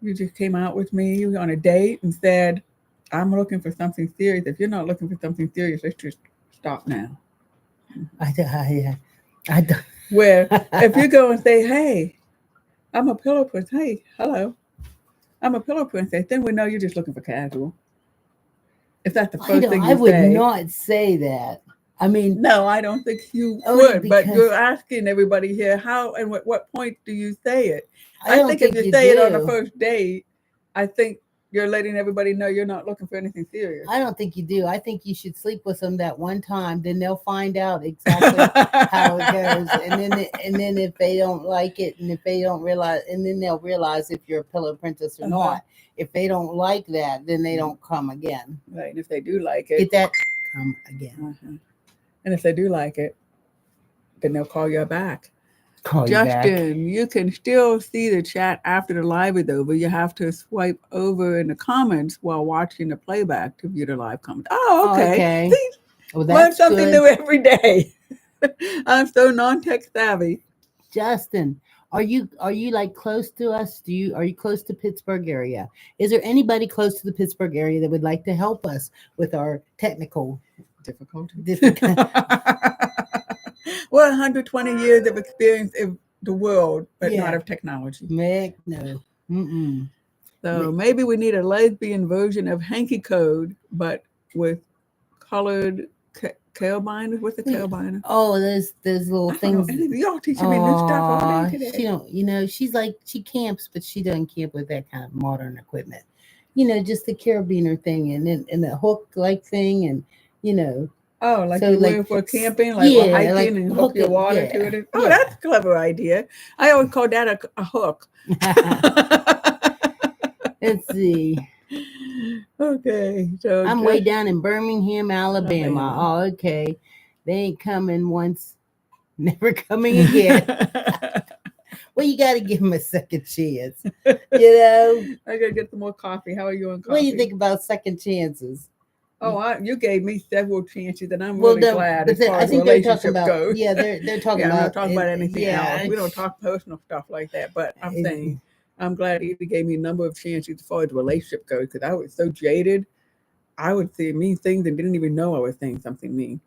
You just came out with me on a date and said, I'm looking for something serious. If you're not looking for something serious, let's just stop now. I don't. Where if you go and say, hey, I'm a Pillow Princess. Hey, hello. I'm a Pillow Princess. Then we know you're just looking for casual. If that's the first thing you say. I would not say that. I mean. No, I don't think you would. But you're asking everybody here, how and at what point do you say it? I think if you say it on the first date, I think you're letting everybody know you're not looking for anything serious. I don't think you do. I think you should sleep with them that one time. Then they'll find out exactly how it goes. And then if they don't like it, and if they don't realize, and then they'll realize if you're a Pillow Princess or not. If they don't like that, then they don't come again. Right. And if they do like it, get that, come again. And if they do like it, then they'll call you back. Justin, you can still see the chat after the live is over. You have to swipe over in the comments while watching the playback to view the live comments. Oh, okay. See, well, learn something new every day. I'm so non-tech savvy. Justin, Are you like close to us? Are you close to Pittsburgh area? Is there anybody close to the Pittsburgh area that would like to help us with our technical difficulty? difficult? Well, 120 years of experience in the world, but not Yeah. of technology. Heck no. Mm-mm. So maybe we need a lesbian version of hanky code, but with colored tail binders. What's a tail binder? Oh, those little I don't know. things. Y'all teaching me new stuff all day Oh, today. she don't. You know, she's like she camps, but she doesn't camp with that kind of modern equipment. You know, just the carabiner thing, and then and the hook like thing, and you know. Oh, like So you like wear for camping, like or yeah, hiking, like and hook hook your it. water Yeah, to it. Oh, yeah. that's a clever idea. I always call that a hook. Let's see. Okay, so I'm way down in Birmingham, Alabama. Alabama. Oh, okay. They ain't coming once, never coming again. Well, you got to give them a second chance. You know? I gotta get some more coffee. How are you on coffee? What do you think about second chances? Oh, you gave me several chances, and I'm Well, really no, glad but as far I as think they're talking relationships about goes. yeah, they're talking Yeah, I'm not about talking about anything else. yeah, We don't talk personal stuff like that. But I'm it, saying I'm glad Edie gave me a number of chances as far as relationship goes because I was so jaded. I would say mean things and didn't even know I was saying something mean.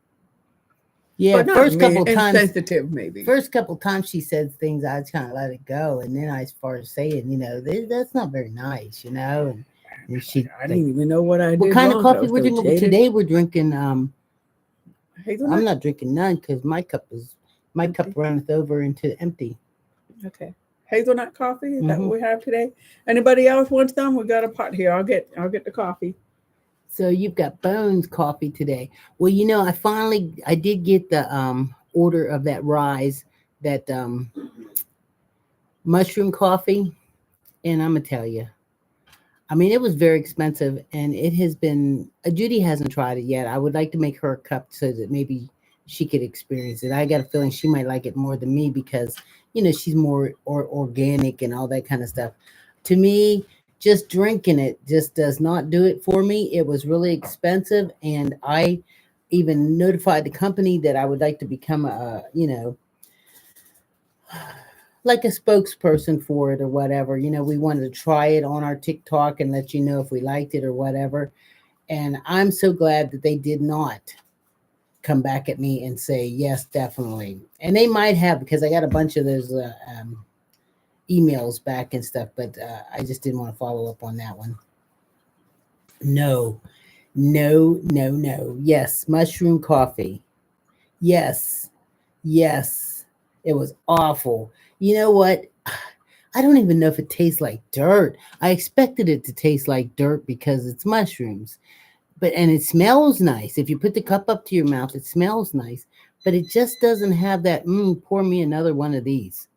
yeah. But not First mean, couple times, insensitive maybe. first couple times she said things, I just kind of let it go, and then I, as far as saying, you know, that's not very nice, you know, and she I like, didn't even know what I what did kind of wrong because I coffee was we're so drinking jaded. today? We're drinking I'm Hazelnut? not drinking none because my cup Empty. runneth over into empty. Okay. Hazelnut coffee? Is that Hmm. what we have today? Anybody else want some? We got a pot here. I'll get the coffee. So you've got Bones coffee today. Well, you know, I did get the order of that rise, that mushroom coffee, and I'm gonna tell you, I mean, it was very expensive, and it has been. Judy hasn't tried it yet. I would like to make her a cup so that maybe she could experience it. I got a feeling she might like it more than me because you know she's more organic and all that kind of stuff. To me, just drinking it just does not do it for me. It was really expensive, and I even notified the company that I would like to become a like a spokesperson for it or whatever. You know, we wanted to try it on our TikTok and let you know if we liked it or whatever. And I'm so glad that they did not come back at me and say, yes, definitely. And they might have because I got a bunch of those emails back and stuff, but I just didn't want to follow up on that one. No, no, no, no. Yes, mushroom coffee. Yes, yes. It was awful. You know what? I don't even know if it tastes like dirt. I expected it to taste like dirt because it's mushrooms. And it smells nice. If you put the cup up to your mouth, it smells nice. But it just doesn't have that, pour me another one of these.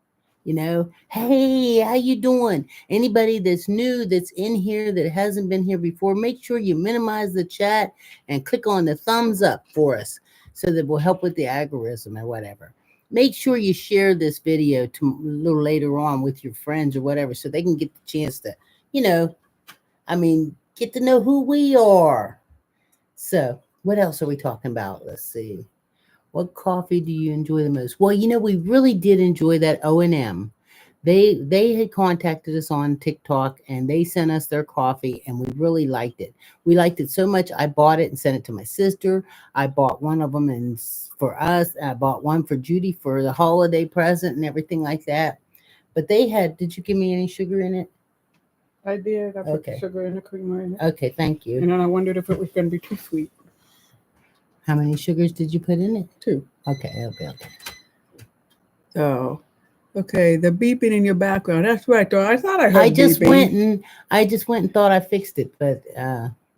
You know, hey, how you doing? Anybody that's new that's in here that hasn't been here before, make sure you minimize the chat and click on the thumbs up for us so that we'll help with the algorithm or whatever. Make sure you share this video to a little later on with your friends or whatever so they can get the chance to, you know, I mean, get to know who we are. So, what else are we talking about? Let's see. What coffee do you enjoy the most? Well, you know, we really did enjoy that O&M. They had contacted us on TikTok and they sent us their coffee and we really liked it. We liked it so much I bought it and sent it to my sister. I bought one of them and for us. I bought one for Judy for the holiday present and everything like that. But they had. Did you give me any sugar in it? I did. I put Okay. sugar and the creamer in it. Okay, thank you. And then I wondered if it was going to be too sweet. How many sugars did you put in it? 2. Okay, okay. So, okay, the beeping in your background. That's right, though. I thought I heard I just beeping. went and thought I fixed it, but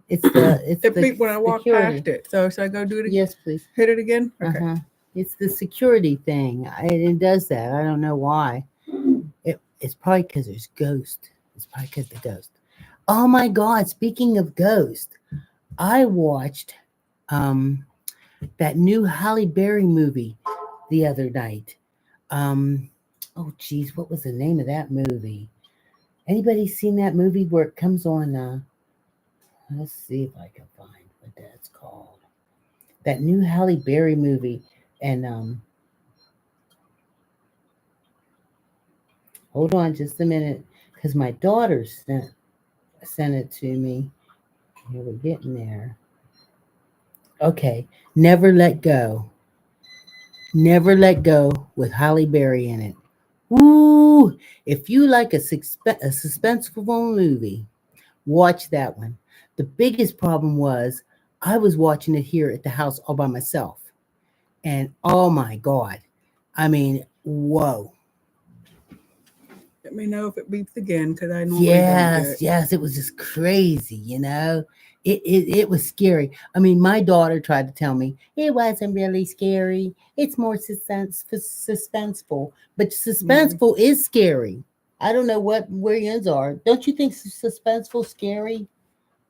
it's the It beeped when I walked security. past it. So should I go do it again? Yes, please. Hit it again? Okay. Uh-huh. It's the security thing. It does that. I don't know why. It's probably because there's ghost. It's probably because the ghost. Oh my God! Speaking of ghost, I watched that new Halle Berry movie the other night. Oh geez, what was the name of that movie? Anybody seen that movie where it comes on? Let's see if I can find what that's called. That new Halle Berry movie, and Hold on just a minute, because my daughter sent it to me. Here, we're getting there. Okay, Never Let Go. Never Let Go with Holly Berry in it. Ooh, if you like a suspenseful movie, watch that one. The biggest problem was I was watching it here at the house all by myself. And oh my God. I mean, whoa. Let me know if it beeps again because I normally don't Yes, get. yes, it was just crazy, you know. It was scary. I mean, my daughter tried to tell me it wasn't really scary. It's more suspenseful, but Right. suspenseful is scary. I don't know what where yours are. Don't you think suspenseful scary?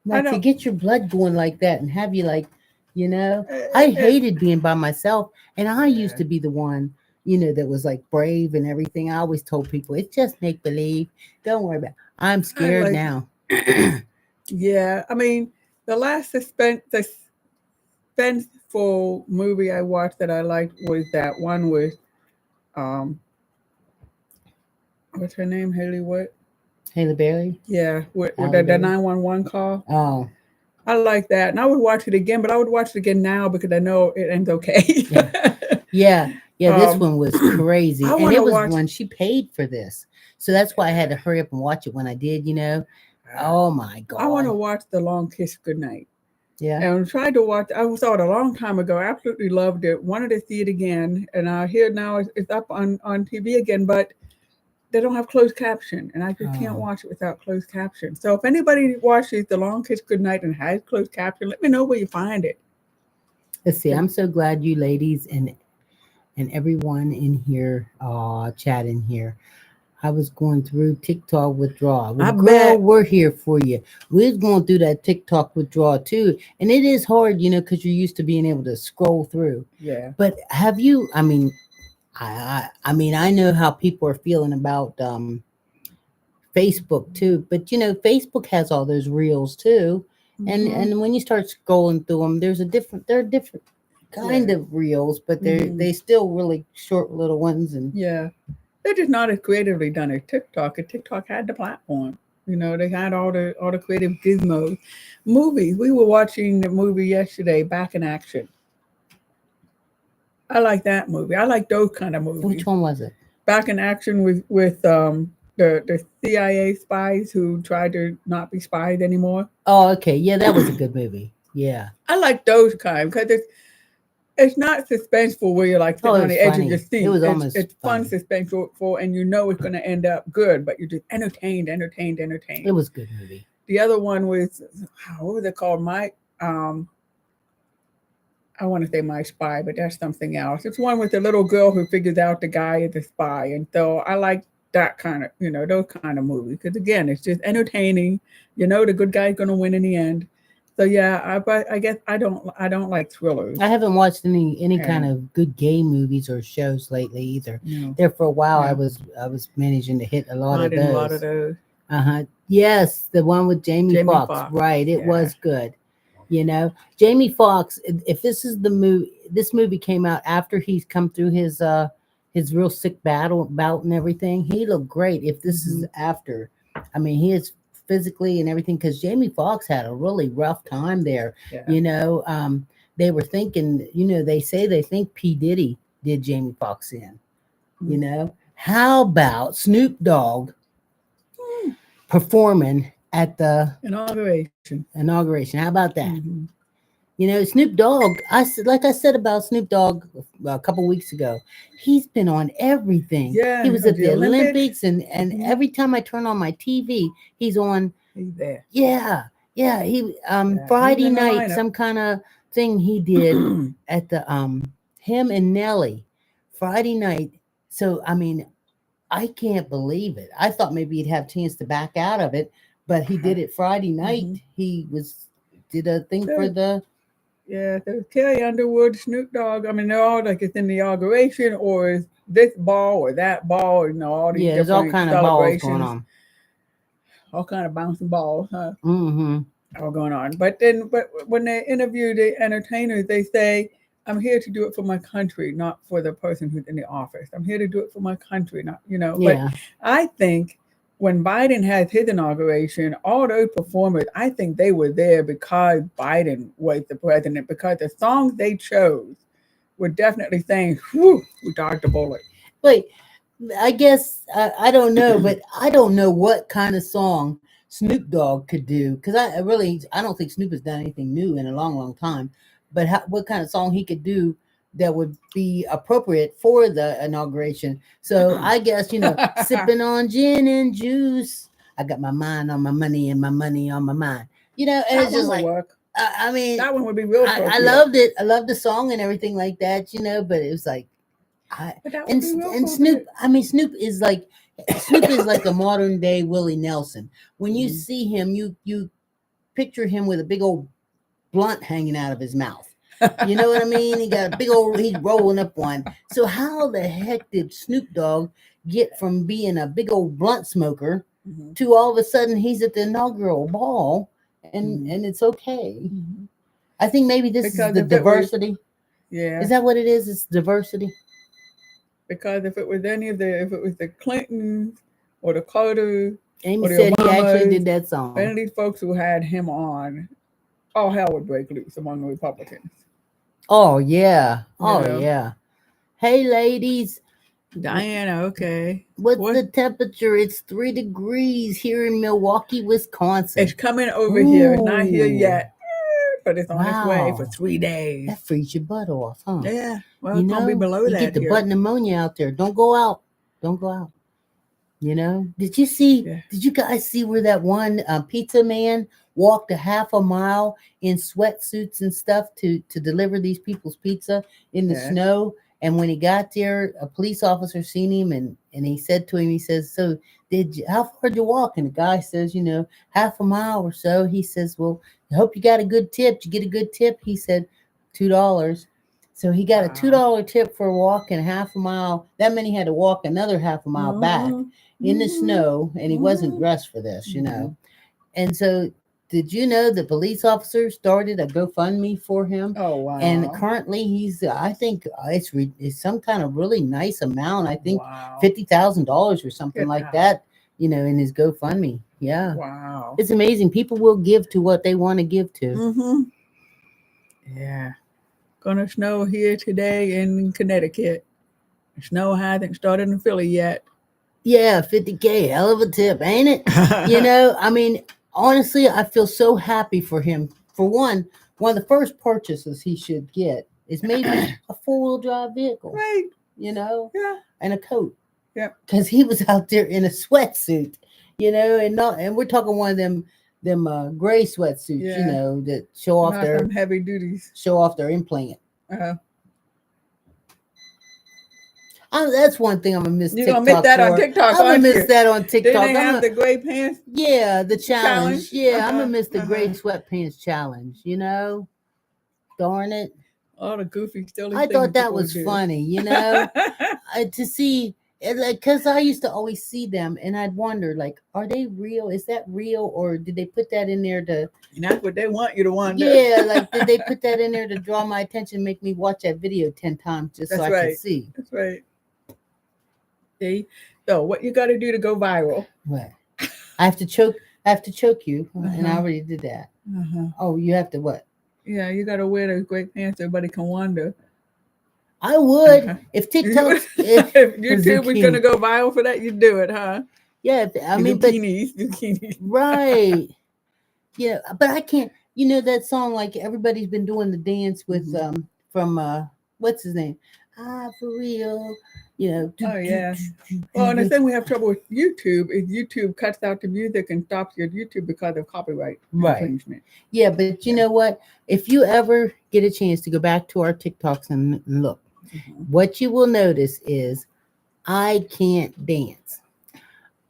I Like to don't. get your blood going like that and have you like, you know, I It, hated being by myself, and I used yeah. to be the one, that was like brave and everything. I always told people it's just make believe. Don't worry about it. I'm I scared like. now. Yeah. I mean, the last suspenseful movie I watched that I liked was that one with um, what's her name? Haley what? Haley Berry, Yeah, with Halle the Berry. 911 call. Oh, I like that, and I would watch it again, but I would watch it again now because I know it ends okay. yeah, yeah, yeah. This um, one was crazy, I and want to it was watch. one she paid for this, so that's why I had to hurry up and watch it when I did. Oh my I want God. to watch The Long Kiss Goodnight. Yeah. And I tried to watch. I saw it a long time ago. Absolutely loved it. Wanted to see it again, and I hear now it's up on TV again, but they don't have closed caption, and I just can't Oh. watch it without closed caption. So if anybody watches The Long Kiss Goodnight and has closed caption, let me know where you find it. Let's see. I'm so glad you ladies and everyone in here chatting here. I was going through TikTok withdrawal. Well, I girl, bet. we're here for you. We're going through that TikTok withdrawal too. And it is hard, because you're used to being able to scroll through. Yeah. But have you, I know how people are feeling about Facebook too. But Facebook has all those reels too. And Mm-hmm. and when you start scrolling through them, there are different kind Yeah. of reels, but Mm-hmm. they still really short little ones. And Yeah. They're just not as creatively done as TikTok. And TikTok had the platform. They had all the creative gizmos. Movies. We were watching the movie yesterday, Back in Action. I like that movie. I like those kind of movies. which one was it? Back in Action with the CIA spies who tried to not be spies anymore. Oh, okay. Yeah, that was a good movie. Yeah. I like those kind because it's not suspenseful where you're like Oh, sitting it on was the edge of your funny. It seat. was It's almost fun funny. suspenseful, and you know it's going to end up good, but you're just entertained, entertained, It entertained. was a good movie. The other one was what was it called? Um, I want to say My Spy, but that's something else. It's one with the little girl who figures out the guy is a spy, and so I like that kind of those kind of movies because again, it's just entertaining. You know the good guy's going to win in the end. So yeah, but I guess I don't like thrillers I haven't watched any kind and of good gay movies or shows lately either. you There for a while, I yeah, was managing to hit a lot of finding a lot of those. those. Uh-huh. Yes, the one with Jamie Jamie Foxx. Foxx, Right, it yeah, was good. Jamie Foxx. If this is this movie came out after he's come through his real sick bout and everything. He looked great. If this is hmm after, I mean, he is physically and everything because Jamie Foxx had a really rough time there. yeah. You know, they were thinking. They think P Diddy did Jamie Foxx in. Mm. How about Snoop Dogg performing at the Inauguration. inauguration? How about that? Hmm. Snoop Dogg. Like I said about Snoop Dogg a couple weeks ago. He's been on everything. Yeah, He was of at the the Olympics. Olympics, and Hmm. every time I turn on my TV, he's on. He's there. Yeah, yeah. He Yeah, he's Friday in the night, lineup. some kind of thing he did at the him and Nelly Friday night. So I mean, I can't believe it. I thought maybe he'd have a chance to back out of it, but he did it Friday night. Hmm. He did a thing for So the. yeah, there's Carrie Underwood, Snoop Dogg. I mean, they're all like it's in the inauguration or is this ball or that ball. All these Yeah, there's all different kind of balls going celebrations, on. all kind of bouncing balls, huh? Mm-hmm. All going on. But when they interview the entertainers, they say I'm here to do it for my country, not for the person who's in the office. I'm here to do it for my country, not, But Yeah. I think when Biden had his inauguration, all those performers, I think they were there because Biden was the president, because the songs they chose were definitely saying, whew, we dodged a bullet. Wait, I guess I don't know, but I don't know what kind of song Snoop Dogg could do because I don't think Snoop has done anything new in a long, long time. But what kind of song he could do that would be appropriate for the inauguration? So I guess sipping on gin and juice. I got my mind on my money and my money on my mind. And That it's one just would like work. I mean, That one would be real I appropriate. loved it. I loved the song and everything like that. But it was like. But that would And be real and appropriate. Snoop is like a modern day Willie Nelson. When you see him, you picture him with a big old blunt hanging out of his mouth. You know what I mean? He got a big old, he's rolling up one. So how the heck did Snoop Dogg get from being a big old blunt smoker to all of a sudden he's at the inaugural ball and it's okay? I think maybe this is the diversity. Yeah. Is that what it is? It's diversity. Because if it was the Clintons or the Carters, Amy or the said Obamas, he actually did that song. any of these folks who had him on, all hell would break loose among the Republicans. Oh yeah. Oh yeah. Hey ladies. Diana, okay. What's the temperature? It's 3 degrees here in Milwaukee, Wisconsin. It's coming over here. It's not here yet. But it's on its way for 3 days. That frees your butt off, huh? Yeah. Well, it's gonna be below that. You get the butt pneumonia out there. Don't go out. Don't go out. Did you see? Yeah. Did you guys see where that one pizza man walked a half a mile in sweatsuits and stuff to deliver these people's pizza in the snow? And when he got there, a police officer seen him and he said to him, he says, "So how far did you walk?" And the guy says, half a mile or so. He says, "Well, I hope you got a good tip. Did you get a good tip?" He said, $2. So he got a $2 tip for walking half a mile. That meant he had to walk another half a mile back in the snow, and he wasn't dressed for this, And so, did you know the police officer started a GoFundMe for him? Oh wow! And currently, he's I think it's some kind of really nice amount. I think $50,000 or something like that. In his GoFundMe. Yeah. Wow. It's amazing. People will give to what they want to give to. Yeah. Gonna snow here today in Connecticut. The snow hasn't started in Philly yet. Yeah, $50K, hell of a tip, ain't it? I mean, honestly, I feel so happy for him. For one of the first purchases he should get is maybe a 4-wheel drive vehicle. Right. Yeah. And a coat. Yep. Because he was out there in a sweatsuit, and we're talking one of them gray sweatsuits, that show off their heavy duties. Show off their implant. That's one thing I'm gonna miss. You're gonna miss that on TikTok. I'm gonna miss that on TikTok. Did they have the gray pants? Yeah, the challenge. Yeah, I'm gonna miss the gray sweatpants challenge. Darn it! All the goofy still. I thought that was funny. To see, because I used to always see them, and I'd wonder, are they real? Is that real, or did they put that in there to? And that's what they want you to wonder. Yeah, did they put that in there to draw my attention, make me watch that video 10 times just so I could see? That's right. See? So what you got to do to go viral? What? I have to choke you, and I already did that. Oh, you have to what? Yeah, you got to wear those great pants. Everybody can wonder. I would if TikTok, if YouTube was going to go viral for that, you'd do it, huh? Yeah, I mean, zucchinis. Right? Yeah, but I can't. That song, everybody's been doing the dance with from what's his name? For real. Oh yeah. Well, and the thing we have trouble with YouTube is YouTube cuts out the music and stops your YouTube because of copyright infringement. Yeah, but you know what? If you ever get a chance to go back to our TikToks and look, what you will notice is I can't dance.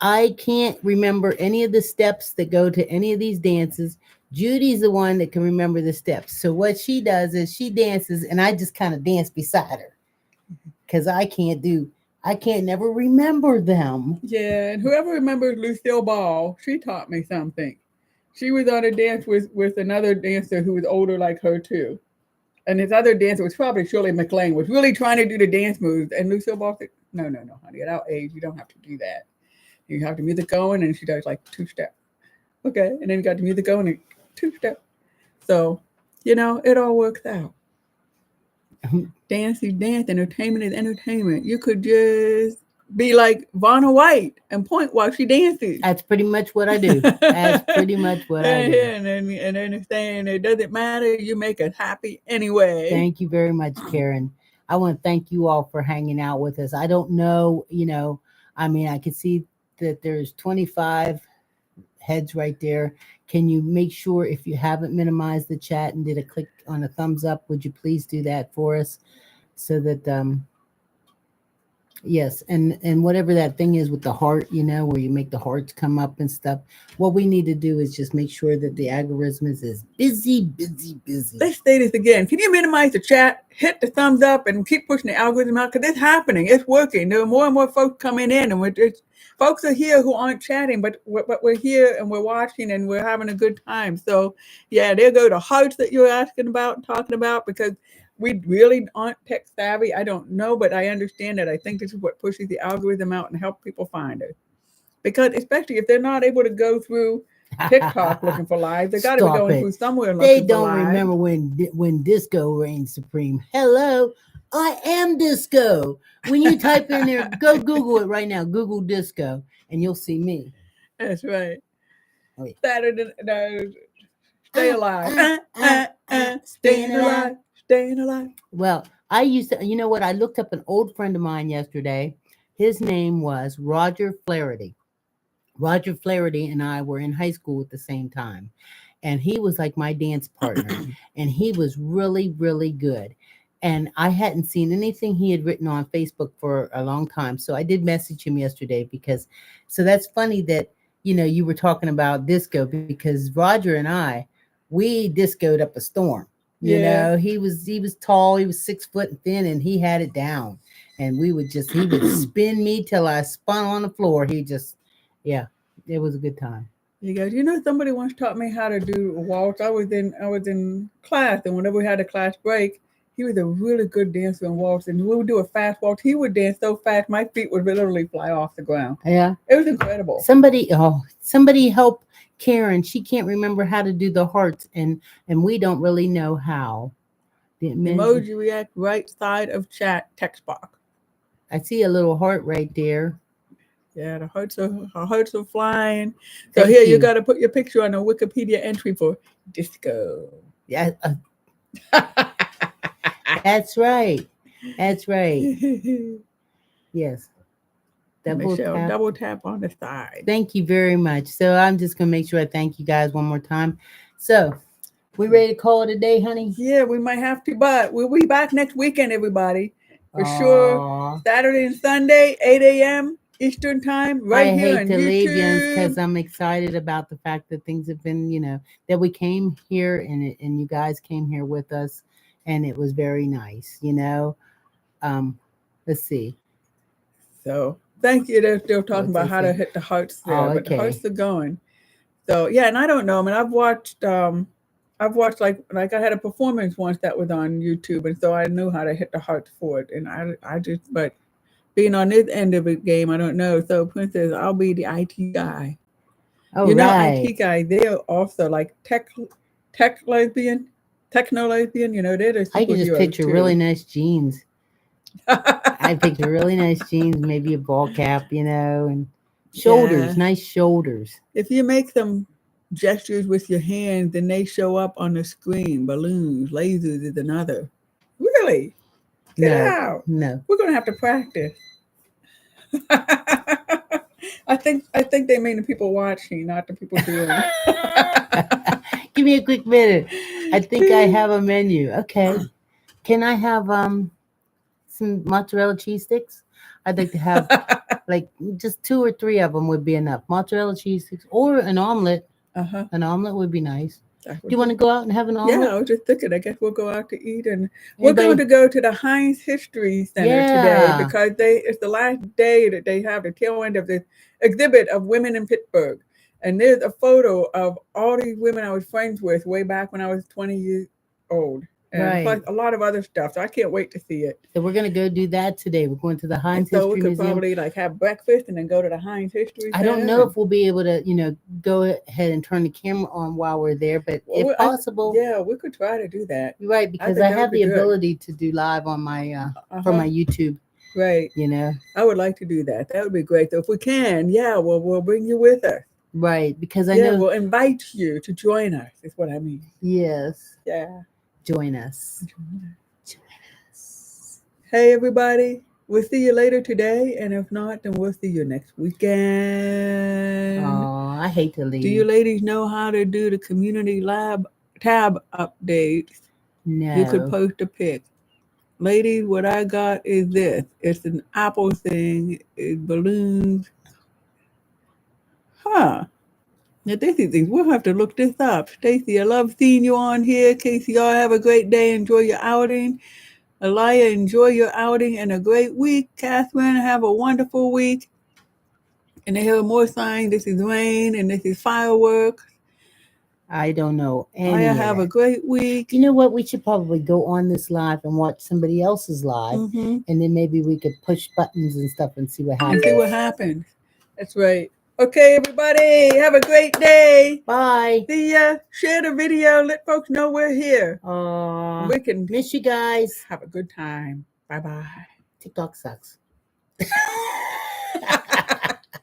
I can't remember any of the steps that go to any of these dances. Judy's the one that can remember the steps. So what she does is she dances, and I just kind of dance beside her. Because I can't never remember them. Yeah, and whoever remembers Lucille Ball, she taught me something. She was on a dance with another dancer who was older like her too. And his other dancer was probably Shirley MacLaine, was really trying to do the dance moves. And Lucille Ball said, no, honey, at our age, you don't have to do that. You have the music going, and she does like 2-step. Okay. And then you got the music going and 2-step. So, it all works out. Dance is dance, entertainment is entertainment. You could just be like Vanna White and point while she dances. That's pretty much what I do. That's pretty much what I do. And then saying it doesn't matter, you make us happy anyway. Thank you very much, Karen. I want to thank you all for hanging out with us. I don't know, I can see that there's 25 heads right there. Can you make sure, if you haven't minimized the chat and did a click on a thumbs up, would you please do that for us, so that yes, and whatever that thing is with the heart, where you make the hearts come up and stuff, what we need to do is just make sure that the algorithm is busy. Let's say this again. Can you minimize the chat, hit the thumbs up, and keep pushing the algorithm out? Because it's happening. It's working. There are more and more folks coming in, and folks are here who aren't chatting, but we're here and we're watching and we're having a good time. So, yeah, there go the hearts that you're asking about and talking about, because we really aren't tech savvy. I don't know, but I understand that. I think this is what pushes the algorithm out and help people find it. Because especially if they're not able to go through TikTok looking for live, they got to be going through somewhere looking for live. They don't remember when disco reigned supreme. Hello, I am disco. When you type in there, go Google it right now. Google disco, and you'll see me. That's right. Oh, yeah. Saturday, stay alive. Staying alive. Staying alive. Well, I used to, what? I looked up an old friend of mine yesterday. His name was Roger Flaherty. Roger Flaherty and I were in high school at the same time. And he was like my dance partner. And he was really, really good. And I hadn't seen anything he had written on Facebook for a long time. So I did message him yesterday so that's funny that, you were talking about disco, because Roger and I, we discoed up a storm. He was tall, he was 6 foot and thin, and he had it down. And he would spin me till I spun on the floor. It was a good time. You go, somebody once taught me how to do a waltz. I was in class, and whenever we had a class break, he was a really good dancer in waltz. And we would do a fast waltz. He would dance so fast, my feet would literally fly off the ground. Yeah. It was incredible. Somebody help Karen. She can't remember how to do the hearts, and we don't really know how. The emoji react right side of chat text box. I see a little heart right there. Yeah, the hearts are flying. So here you got to put your picture on a Wikipedia entry for disco. Yeah. That's right. Yes. Double tap on the side. Thank you very much. So I'm just going to make sure I thank you guys one more time. So we ready to call it a day, honey? Yeah, we might have to, but we'll be back next weekend, everybody. For sure. Saturday and Sunday, 8 a.m. Eastern time, right here on YouTube. I hate to leave you because I'm excited about the fact that things have been, that we came here and you guys came here with us, and it was very nice, Let's see. So thank you. They're still talking about how to hit the hearts there, but the hearts are going. So yeah, and I don't know. I mean, I've watched like I had a performance once that was on YouTube, and so I knew how to hit the hearts for it. And but being on this end of the game, I don't know. So Princess, I'll be the IT guy. Oh, right. IT guy. They're also like techno lesbian. They're the superheroes. I can just picture really nice jeans. I picture really nice jeans, maybe a ball cap, and shoulders, nice shoulders. If you make some gestures with your hands, then they show up on the screen. Balloons, lasers is another. Really? Get out. No. We're gonna have to practice. I think they mean the people watching, not the people doing. Give me a quick minute. I think I have a menu. Okay. Can I have some mozzarella cheese sticks? I'd like to have like just 2 or 3 of them would be enough. Mozzarella cheese sticks or an omelet. An omelet would be nice. Do you want to go out and have an omelet? Yeah, I was just thinking. I guess we'll go out to eat, and we're going to go to the Heinz History Center today because it's the last day that they have the tail end of the exhibit of women in Pittsburgh, and there's a photo of all these women I was friends with way back when I was 20 years old. and plus a lot of other stuff. So I can't wait to see it. So we're gonna go do that today. We're going to the Heinz so History we could Museum. Probably like have breakfast and then go to the Heinz History. I don't know if we'll be able to, go ahead and turn the camera on while we're there, but if possible, we could try to do that. Right, because I have the ability to do live on my for my YouTube. Right. I would like to do that. That would be great. So if we can, we'll bring you with us. Right, because I know we'll invite you to join us. Is what I mean. Yes. Yeah. Join us. Hey, everybody. We'll see you later today. And if not, then we'll see you next weekend. Oh, I hate to leave. Do you ladies know how to do the community lab tab updates? No. You could post a pic. Ladies, what I got is this. It's an Apple thing. It's balloons. Huh. Now, we'll have to look this up. Stacy, I love seeing you on here. Casey, y'all have a great day. Enjoy your outing. Elia, enjoy your outing and a great week. Catherine, have a wonderful week. And I hear more signs. This is rain and this is fireworks. I don't know. Elia, have a great week. You know what? We should probably go on this live and watch somebody else's live. Mm-hmm. And then maybe we could push buttons and stuff and see what happens. That's right. Okay, everybody, have a great day. Bye. See ya. Share the video. Let folks know we're here. We can miss you guys. Have a good time. Bye-bye. TikTok sucks.